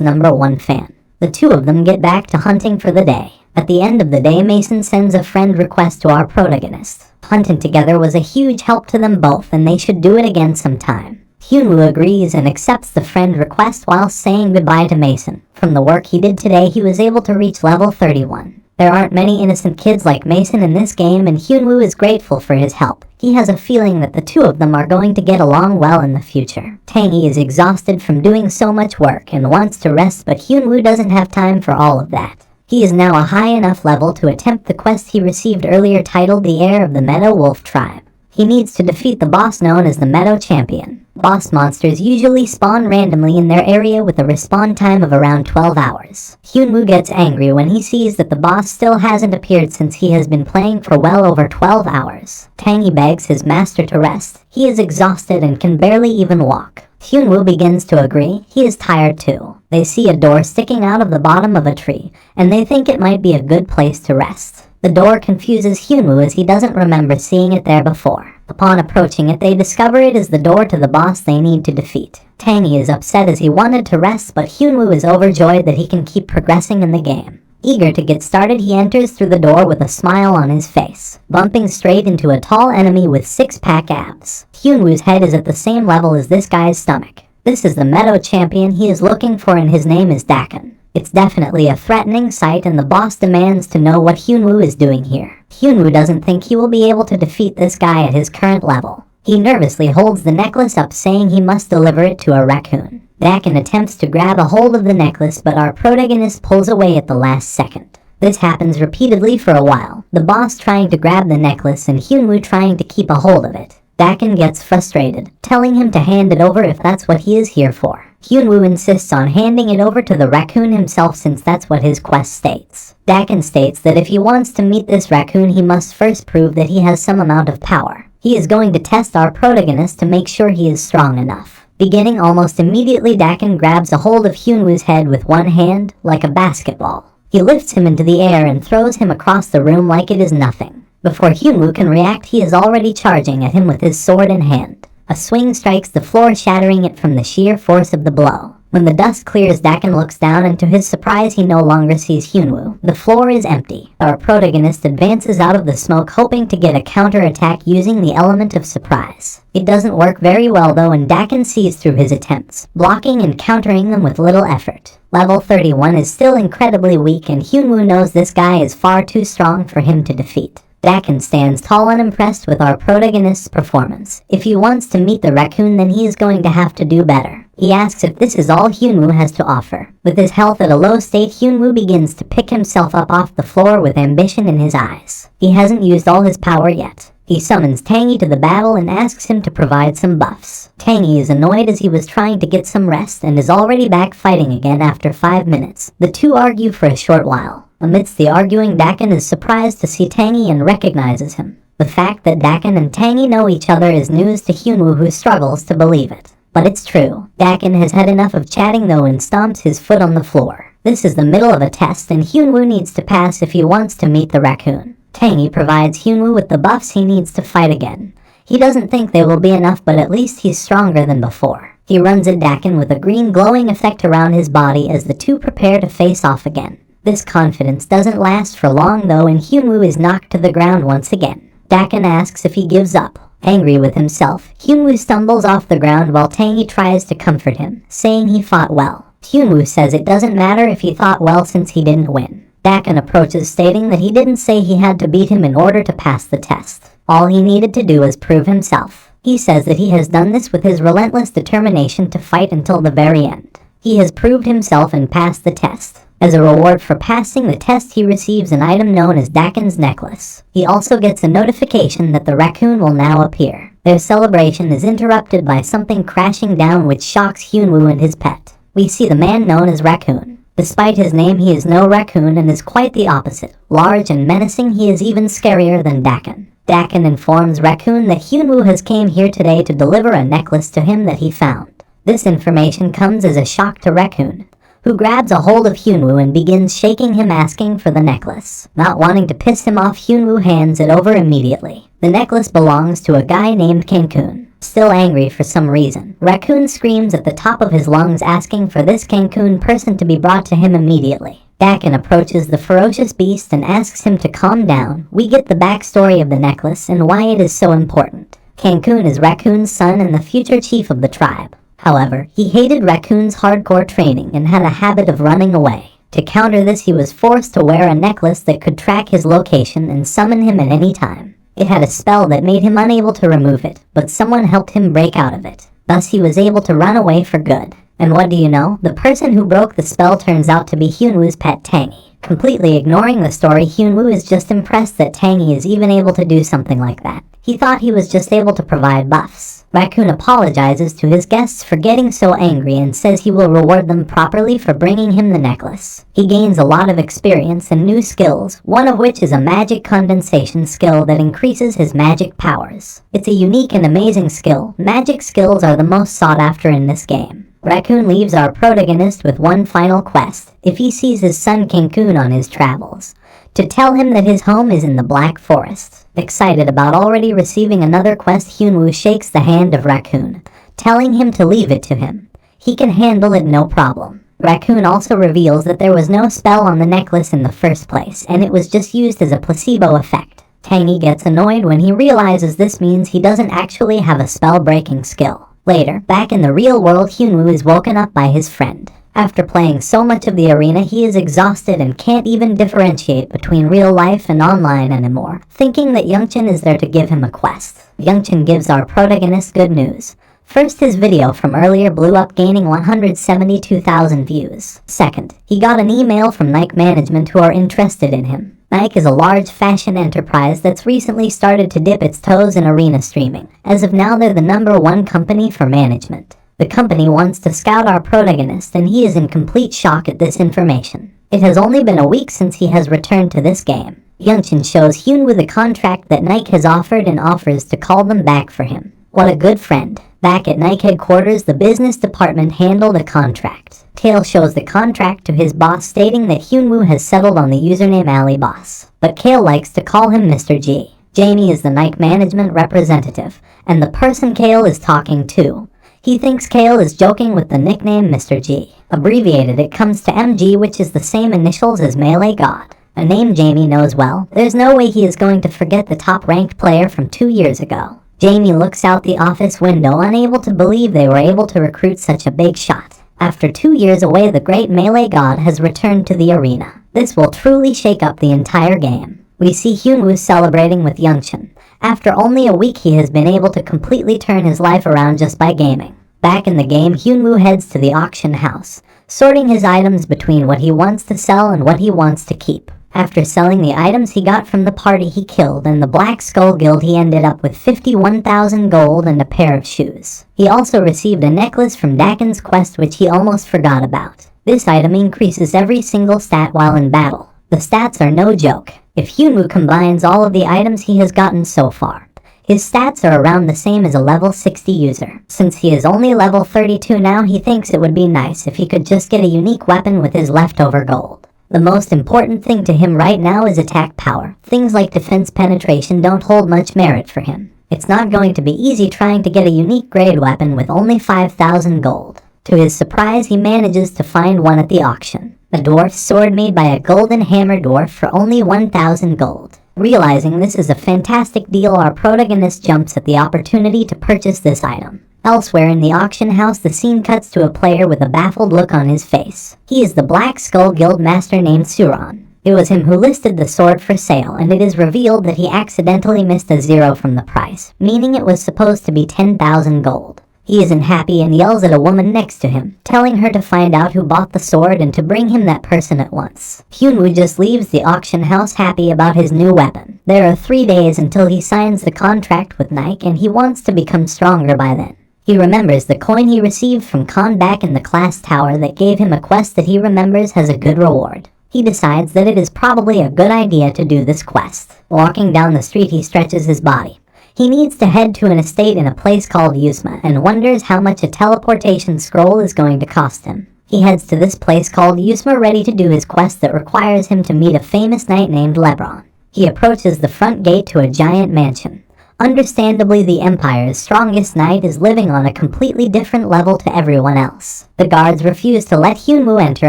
#1 fan. The two of them get back to hunting for the day. At the end of the day, Mason sends a friend request to our protagonist. Hunting together was a huge help to them both, and they should do it again sometime. Hyunwoo agrees and accepts the friend request while saying goodbye to Mason. From the work he did today, he was able to reach level 31. There aren't many innocent kids like Mason in this game, and Hyunwoo is grateful for his help. He has a feeling that the two of them are going to get along well in the future. Tangy is exhausted from doing so much work and wants to rest, but Hyunwoo doesn't have time for all of that. He is now a high enough level to attempt the quest he received earlier, titled the Heir of the Meadow Wolf Tribe. He needs to defeat the boss known as the Meadow Champion. Boss monsters usually spawn randomly in their area with a respawn time of around 12 hours. Hyunwoo gets angry when he sees that the boss still hasn't appeared since he has been playing for well over 12 hours. Tangy begs his master to rest. He is exhausted and can barely even walk. Hyunwoo begins to agree. He is tired too. They see a door sticking out of the bottom of a tree, and they think it might be a good place to rest. The door confuses Hyunwoo as he doesn't remember seeing it there before. Upon approaching it, they discover it is the door to the boss they need to defeat. Tangy is upset as he wanted to rest, but Hyunwoo is overjoyed that he can keep progressing in the game. Eager to get started, he enters through the door with a smile on his face, bumping straight into a tall enemy with 6-pack abs. Hyunwoo's head is at the same level as this guy's stomach. This is the Meadow Champion he is looking for, and his name is Dakan. It's definitely a threatening sight, and the boss demands to know what Hyunwoo is doing here. Hyunwoo doesn't think he will be able to defeat this guy at his current level. He nervously holds the necklace up, saying he must deliver it to a raccoon. Dakin attempts to grab a hold of the necklace, but our protagonist pulls away at the last second. This happens repeatedly for a while, the boss trying to grab the necklace and Hyunwoo trying to keep a hold of it. Dakin gets frustrated, telling him to hand it over if that's what he is here for. Hyunwoo insists on handing it over to the raccoon himself, since that's what his quest states. Dakin states that if he wants to meet this raccoon, he must first prove that he has some amount of power. He is going to test our protagonist to make sure he is strong enough. Beginning almost immediately, Dakin grabs a hold of Hyunwoo's head with one hand, like a basketball. He lifts him into the air and throws him across the room like it is nothing. Before Hyunwoo can react, he is already charging at him with his sword in hand. A swing strikes the floor, shattering it from the sheer force of the blow. When the dust clears, Dakin looks down, and to his surprise he no longer sees Hyunwoo. The floor is empty. Our protagonist advances out of the smoke, hoping to get a counterattack using the element of surprise. It doesn't work very well though, and Dakin sees through his attempts, blocking and countering them with little effort. Level 31 is still incredibly weak, and Hyunwoo knows this guy is far too strong for him to defeat. Dakin stands tall, unimpressed with our protagonist's performance. If he wants to meet the raccoon, then he is going to have to do better. He asks if this is all Hyunwoo has to offer. With his health at a low state, Hyunwoo begins to pick himself up off the floor with ambition in his eyes. He hasn't used all his power yet. He summons Tangy to the battle and asks him to provide some buffs. Tangy is annoyed as he was trying to get some rest and is already back fighting again after 5 minutes. The two argue for a short while. Amidst the arguing, Dakin is surprised to see Tangy and recognizes him. The fact that Dakin and Tangy know each other is news to Hyunwoo, who struggles to believe it. But it's true. Dakin has had enough of chatting though and stomps his foot on the floor. This is the middle of a test, and Hyunwoo needs to pass if he wants to meet the raccoon. Tangy provides Hyunwoo with the buffs he needs to fight again. He doesn't think they will be enough, but at least he's stronger than before. He runs at Dakin with a green glowing effect around his body as the two prepare to face off again. This confidence doesn't last for long though, and Hyunwoo is knocked to the ground once again. Dakin asks if he gives up. Angry with himself, Hyunwoo stumbles off the ground while Tangy tries to comfort him, saying he fought well. Hyunwoo says it doesn't matter if he fought well since he didn't win. Dakin approaches, stating that he didn't say he had to beat him in order to pass the test. All he needed to do was prove himself. He says that he has done this with his relentless determination to fight until the very end. He has proved himself and passed the test. As a reward for passing the test, he receives an item known as Dakin's necklace. He also gets a notification that the raccoon will now appear. Their celebration is interrupted by something crashing down, which shocks Hyunwoo and his pet. We see the man known as Raccoon. Despite his name, he is no raccoon and is quite the opposite. Large and menacing, he is even scarier than Dakin. Dakin informs Raccoon that Hyunwoo has came here today to deliver a necklace to him that he found. This information comes as a shock to Raccoon, who grabs a hold of Hyunwoo and begins shaking him, asking for the necklace. Not wanting to piss him off, Hyunwoo hands it over immediately. The necklace belongs to a guy named Cancun. Still angry for some reason, Raccoon screams at the top of his lungs, asking for this Cancun person to be brought to him immediately. Dakin approaches the ferocious beast and asks him to calm down. We get the backstory of the necklace and why it is so important. Cancun is Raccoon's son and the future chief of the tribe. However, he hated Raccoon's hardcore training and had a habit of running away. To counter this, he was forced to wear a necklace that could track his location and summon him at any time. It had a spell that made him unable to remove it, but someone helped him break out of it. Thus, he was able to run away for good. And what do you know? The person who broke the spell turns out to be Hyunwoo's pet, Tangy. Completely ignoring the story, Hyunwoo is just impressed that Tangy is even able to do something like that. He thought he was just able to provide buffs. Raccoon apologizes to his guests for getting so angry and says he will reward them properly for bringing him the necklace. He gains a lot of experience and new skills, one of which is a magic condensation skill that increases his magic powers. It's a unique and amazing skill. Magic skills are the most sought after in this game. Raccoon leaves our protagonist with one final quest, if he sees his son Cancun on his travels, to tell him that his home is in the Black Forest. Excited about already receiving another quest, Hyunwoo shakes the hand of Raccoon, telling him to leave it to him. He can handle it no problem. Raccoon also reveals that there was no spell on the necklace in the first place, and it was just used as a placebo effect. Tangy gets annoyed when he realizes this means he doesn't actually have a spell-breaking skill. Later, back in the real world, Hyunwoo is woken up by his friend. After playing so much of the arena, he is exhausted and can't even differentiate between real life and online anymore, thinking that Youngchin is there to give him a quest. Youngchin gives our protagonist good news. First, his video from earlier blew up, gaining 172,000 views. Second, he got an email from Nike management who are interested in him. Nike is a large fashion enterprise that's recently started to dip its toes in arena streaming. As of now, they're the #1 company for management. The company wants to scout our protagonist, and he is in complete shock at this information. It has only been a week since he has returned to this game. Youngchin shows Hyunwoo the contract that Nike has offered and offers to call them back for him. What a good friend. Back at Nike headquarters, the business department handled a contract. Kale shows the contract to his boss, stating that Hyunwoo has settled on the username AliBoss. But Kale likes to call him Mr. G. Jamie is the Nike management representative, and the person Kale is talking to. He thinks Kale is joking with the nickname Mr. G. Abbreviated, it comes to MG, which is the same initials as Melee God. A name Jamie knows well. There's no way he is going to forget the top-ranked player from 2 years ago. Jamie looks out the office window, unable to believe they were able to recruit such a big shot. After 2 years away, the great Melee God has returned to the arena. This will truly shake up the entire game. We see Hyunwoo celebrating with Youngchin. After only a week, he has been able to completely turn his life around just by gaming. Back in the game, Hyunwoo heads to the auction house, sorting his items between what he wants to sell and what he wants to keep. After selling the items he got from the party he killed in the Black Skull Guild, he ended up with 51,000 gold and a pair of shoes. He also received a necklace from Dakin's quest, which he almost forgot about. This item increases every single stat while in battle. The stats are no joke. If Hyunwoo combines all of the items he has gotten so far, his stats are around the same as a level 60 user. Since he is only level 32 now, he thinks it would be nice if he could just get a unique weapon with his leftover gold. The most important thing to him right now is attack power. Things like defense penetration don't hold much merit for him. It's not going to be easy trying to get a unique grade weapon with only 5,000 gold. To his surprise, he manages to find one at the auction. A dwarf sword made by a golden hammer dwarf for only 1,000 gold. Realizing this is a fantastic deal, our protagonist jumps at the opportunity to purchase this item. Elsewhere in the auction house, the scene cuts to a player with a baffled look on his face. He is the Black Skull Guild master named Suron. It was him who listed the sword for sale, and it is revealed that he accidentally missed a 0 from the price, meaning it was supposed to be 10,000 gold. He isn't happy and yells at a woman next to him, telling her to find out who bought the sword and to bring him that person at once. Hyunwoo just leaves the auction house happy about his new weapon. There are 3 days until he signs the contract with Nike, and he wants to become stronger by then. He remembers the coin he received from Khan back in the class tower that gave him a quest that he remembers has a good reward. He decides that it is probably a good idea to do this quest. Walking down the street, he stretches his body. He needs to head to an estate in a place called Yusma and wonders how much a teleportation scroll is going to cost him. He heads to this place called Yusma, ready to do his quest that requires him to meet a famous knight named Lebron. He approaches the front gate to a giant mansion. Understandably, the Empire's strongest knight is living on a completely different level to everyone else. The guards refuse to let Hyunwoo enter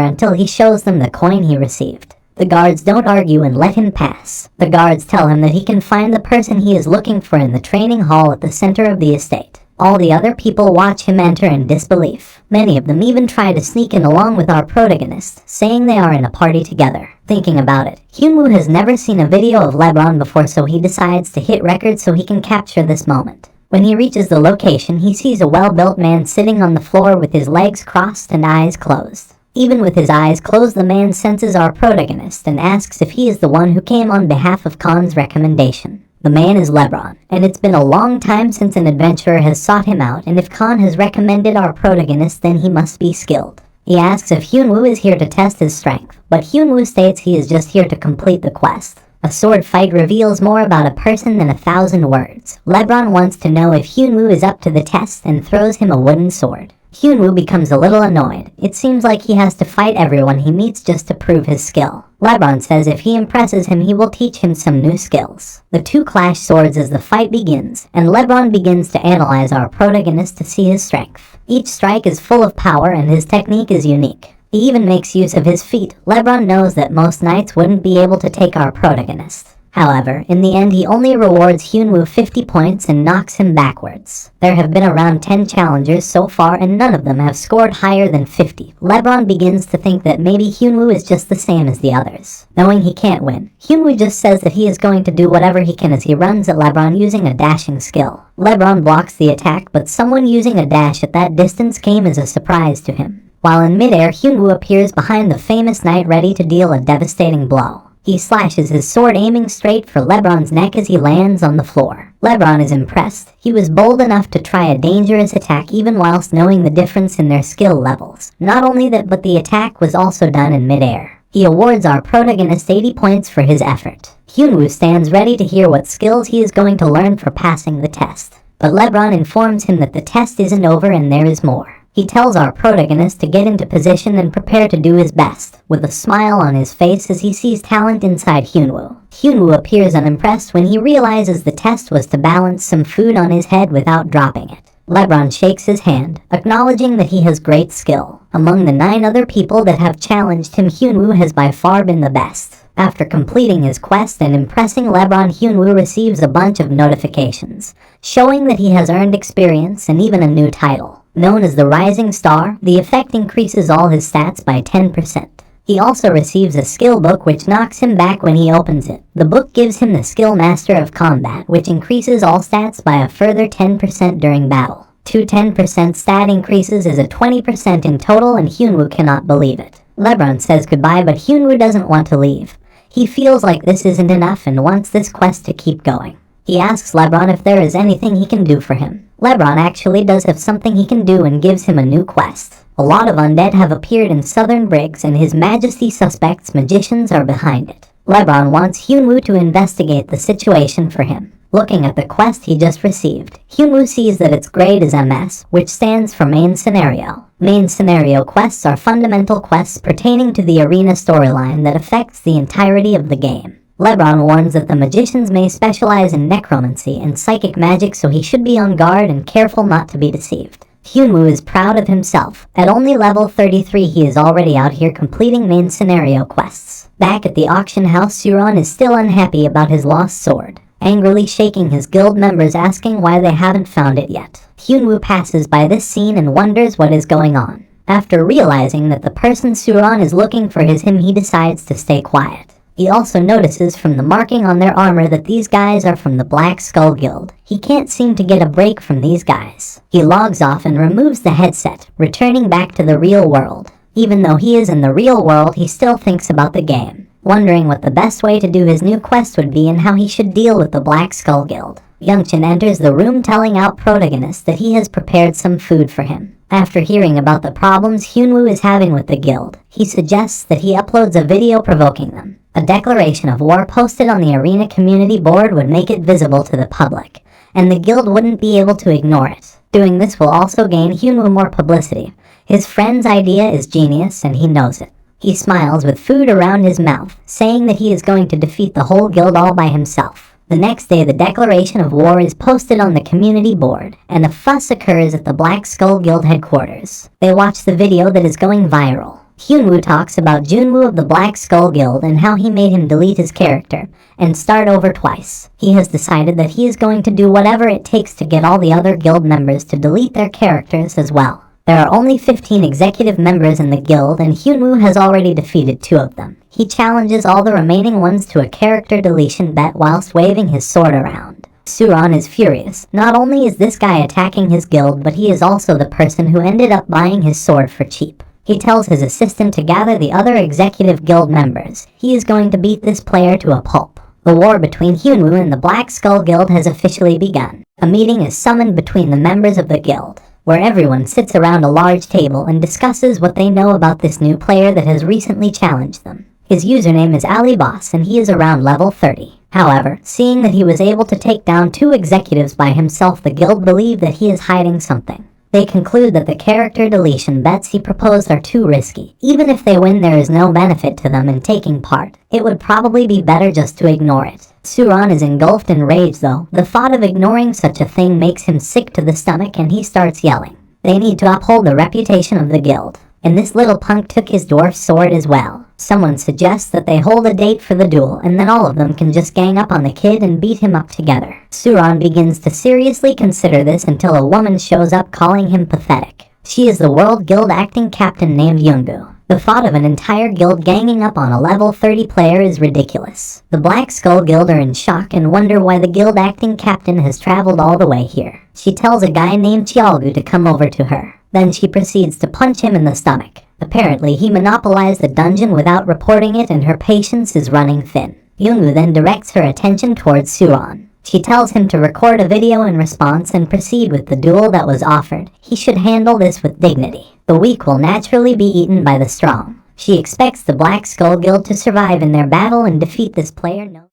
until he shows them the coin he received. The guards don't argue and let him pass. The guards tell him that he can find the person he is looking for in the training hall at the center of the estate. All the other people watch him enter in disbelief. Many of them even try to sneak in along with our protagonist, saying they are in a party together. Thinking about it, Hyunwoo has never seen a video of Lebron before, so he decides to hit record so he can capture this moment. When he reaches the location, he sees a well-built man sitting on the floor with his legs crossed and eyes closed. Even with his eyes closed, the man senses our protagonist and asks if he is the one who came on behalf of Khan's recommendation. The man is Lebron, and it's been a long time since an adventurer has sought him out, and if Khan has recommended our protagonist, then he must be skilled. He asks if Hyunwoo is here to test his strength, but Hyunwoo states he is just here to complete the quest. A sword fight reveals more about a person than 1,000 words. Lebron wants to know if Hyunwoo is up to the test and throws him a wooden sword. Hyunwoo becomes a little annoyed. It seems like he has to fight everyone he meets just to prove his skill. Lebron says if he impresses him, he will teach him some new skills. The two clash swords as the fight begins, and Lebron begins to analyze our protagonist to see his strength. Each strike is full of power and his technique is unique. He even makes use of his feet. Lebron knows that most knights wouldn't be able to take our protagonist. However, in the end he only rewards Hyunwoo 50 points and knocks him backwards. There have been around 10 challengers so far and none of them have scored higher than 50. LeBron begins to think that maybe Hyunwoo is just the same as the others. Knowing he can't win, Hyunwoo just says that he is going to do whatever he can as he runs at LeBron using a dashing skill. LeBron blocks the attack, but someone using a dash at that distance came as a surprise to him. While in midair, Hyunwoo appears behind the famous knight ready to deal a devastating blow. He slashes his sword aiming straight for LeBron's neck as he lands on the floor. LeBron is impressed. He was bold enough to try a dangerous attack even whilst knowing the difference in their skill levels. Not only that, but the attack was also done in midair. He awards our protagonist 80 points for his effort. Hyunwoo stands ready to hear what skills he is going to learn for passing the test. But LeBron informs him that the test isn't over and there is more. He tells our protagonist to get into position and prepare to do his best, with a smile on his face as he sees talent inside Hyunwoo. Hyunwoo appears unimpressed when he realizes the test was to balance some food on his head without dropping it. LeBron shakes his hand, acknowledging that he has great skill. Among the 9 other people that have challenged him, Hyunwoo has by far been the best. After completing his quest and impressing LeBron, Hyunwoo receives a bunch of notifications, showing that he has earned experience and even a new title. Known as the Rising Star, the effect increases all his stats by 10%. He also receives a skill book which knocks him back when he opens it. The book gives him the skill Master of Combat, which increases all stats by a further 10% during battle. 2 10% stat increases is a 20% in total, and Hyunwoo cannot believe it. LeBron says goodbye, but Hyunwoo doesn't want to leave. He feels like this isn't enough and wants this quest to keep going. He asks LeBron if there is anything he can do for him. LeBron actually does have something he can do and gives him a new quest. A lot of undead have appeared in Southern Briggs and His Majesty suspects magicians are behind it. LeBron wants Hyunwoo to investigate the situation for him. Looking at the quest he just received, Hyunwoo sees that its grade is MS, which stands for Main Scenario. Main Scenario quests are fundamental quests pertaining to the arena storyline that affects the entirety of the game. LeBron warns that the magicians may specialize in necromancy and psychic magic, so he should be on guard and careful not to be deceived. Hyunwoo is proud of himself. At only level 33 he is already out here completing main scenario quests. Back at the auction house, Suron is still unhappy about his lost sword, angrily shaking his guild members asking why they haven't found it yet. Hyunwoo passes by this scene and wonders what is going on. After realizing that the person Suron is looking for is him, he decides to stay quiet. He also notices from the marking on their armor that these guys are from the Black Skull Guild. He can't seem to get a break from these guys. He logs off and removes the headset, returning back to the real world. Even though he is in the real world, he still thinks about the game, wondering what the best way to do his new quest would be and how he should deal with the Black Skull Guild. Youngchin enters the room telling our protagonist that he has prepared some food for him. After hearing about the problems Hyunwoo is having with the guild, he suggests that he uploads a video provoking them. A declaration of war posted on the arena community board would make it visible to the public, and the guild wouldn't be able to ignore it. Doing this will also gain Hyunwoo more publicity. His friend's idea is genius and he knows it. He smiles with food around his mouth, saying that he is going to defeat the whole guild all by himself. The next day, the declaration of war is posted on the community board, and a fuss occurs at the Black Skull Guild headquarters. They watch the video that is going viral. Hyunwoo talks about Junwoo of the Black Skull Guild and how he made him delete his character and start over twice. He has decided that he is going to do whatever it takes to get all the other guild members to delete their characters as well. There are only 15 executive members in the guild, and Hyunwoo has already defeated 2 of them. He challenges all the remaining ones to a character deletion bet whilst waving his sword around. Suron is furious. Not only is this guy attacking his guild, but he is also the person who ended up buying his sword for cheap. He tells his assistant to gather the other executive guild members. He is going to beat this player to a pulp. The war between Hyunwoo and the Black Skull Guild has officially begun. A meeting is summoned between the members of the guild, where everyone sits around a large table and discusses what they know about this new player that has recently challenged them. His username is AliBoss and he is around level 30. However, seeing that he was able to take down 2 executives by himself, the guild believe that he is hiding something. They conclude that the character deletion bets he proposed are too risky. Even if they win, there is no benefit to them in taking part. It would probably be better just to ignore it. Suron is engulfed in rage though. The thought of ignoring such a thing makes him sick to the stomach and he starts yelling. They need to uphold the reputation of the guild. And this little punk took his dwarf sword as well. Someone suggests that they hold a date for the duel, and then all of them can just gang up on the kid and beat him up together. Suran begins to seriously consider this until a woman shows up calling him pathetic. She is the World Guild acting captain named Yungu. The thought of an entire guild ganging up on a level 30 player is ridiculous. The Black Skull Guild are in shock and wonder why the guild acting captain has traveled all the way here. She tells a guy named Chialgu to come over to her. Then she proceeds to punch him in the stomach. Apparently, he monopolized the dungeon without reporting it and her patience is running thin. Yungu then directs her attention towards Suran. She tells him to record a video in response and proceed with the duel that was offered. He should handle this with dignity. The weak will naturally be eaten by the strong. She expects the Black Skull Guild to survive in their battle and defeat this player.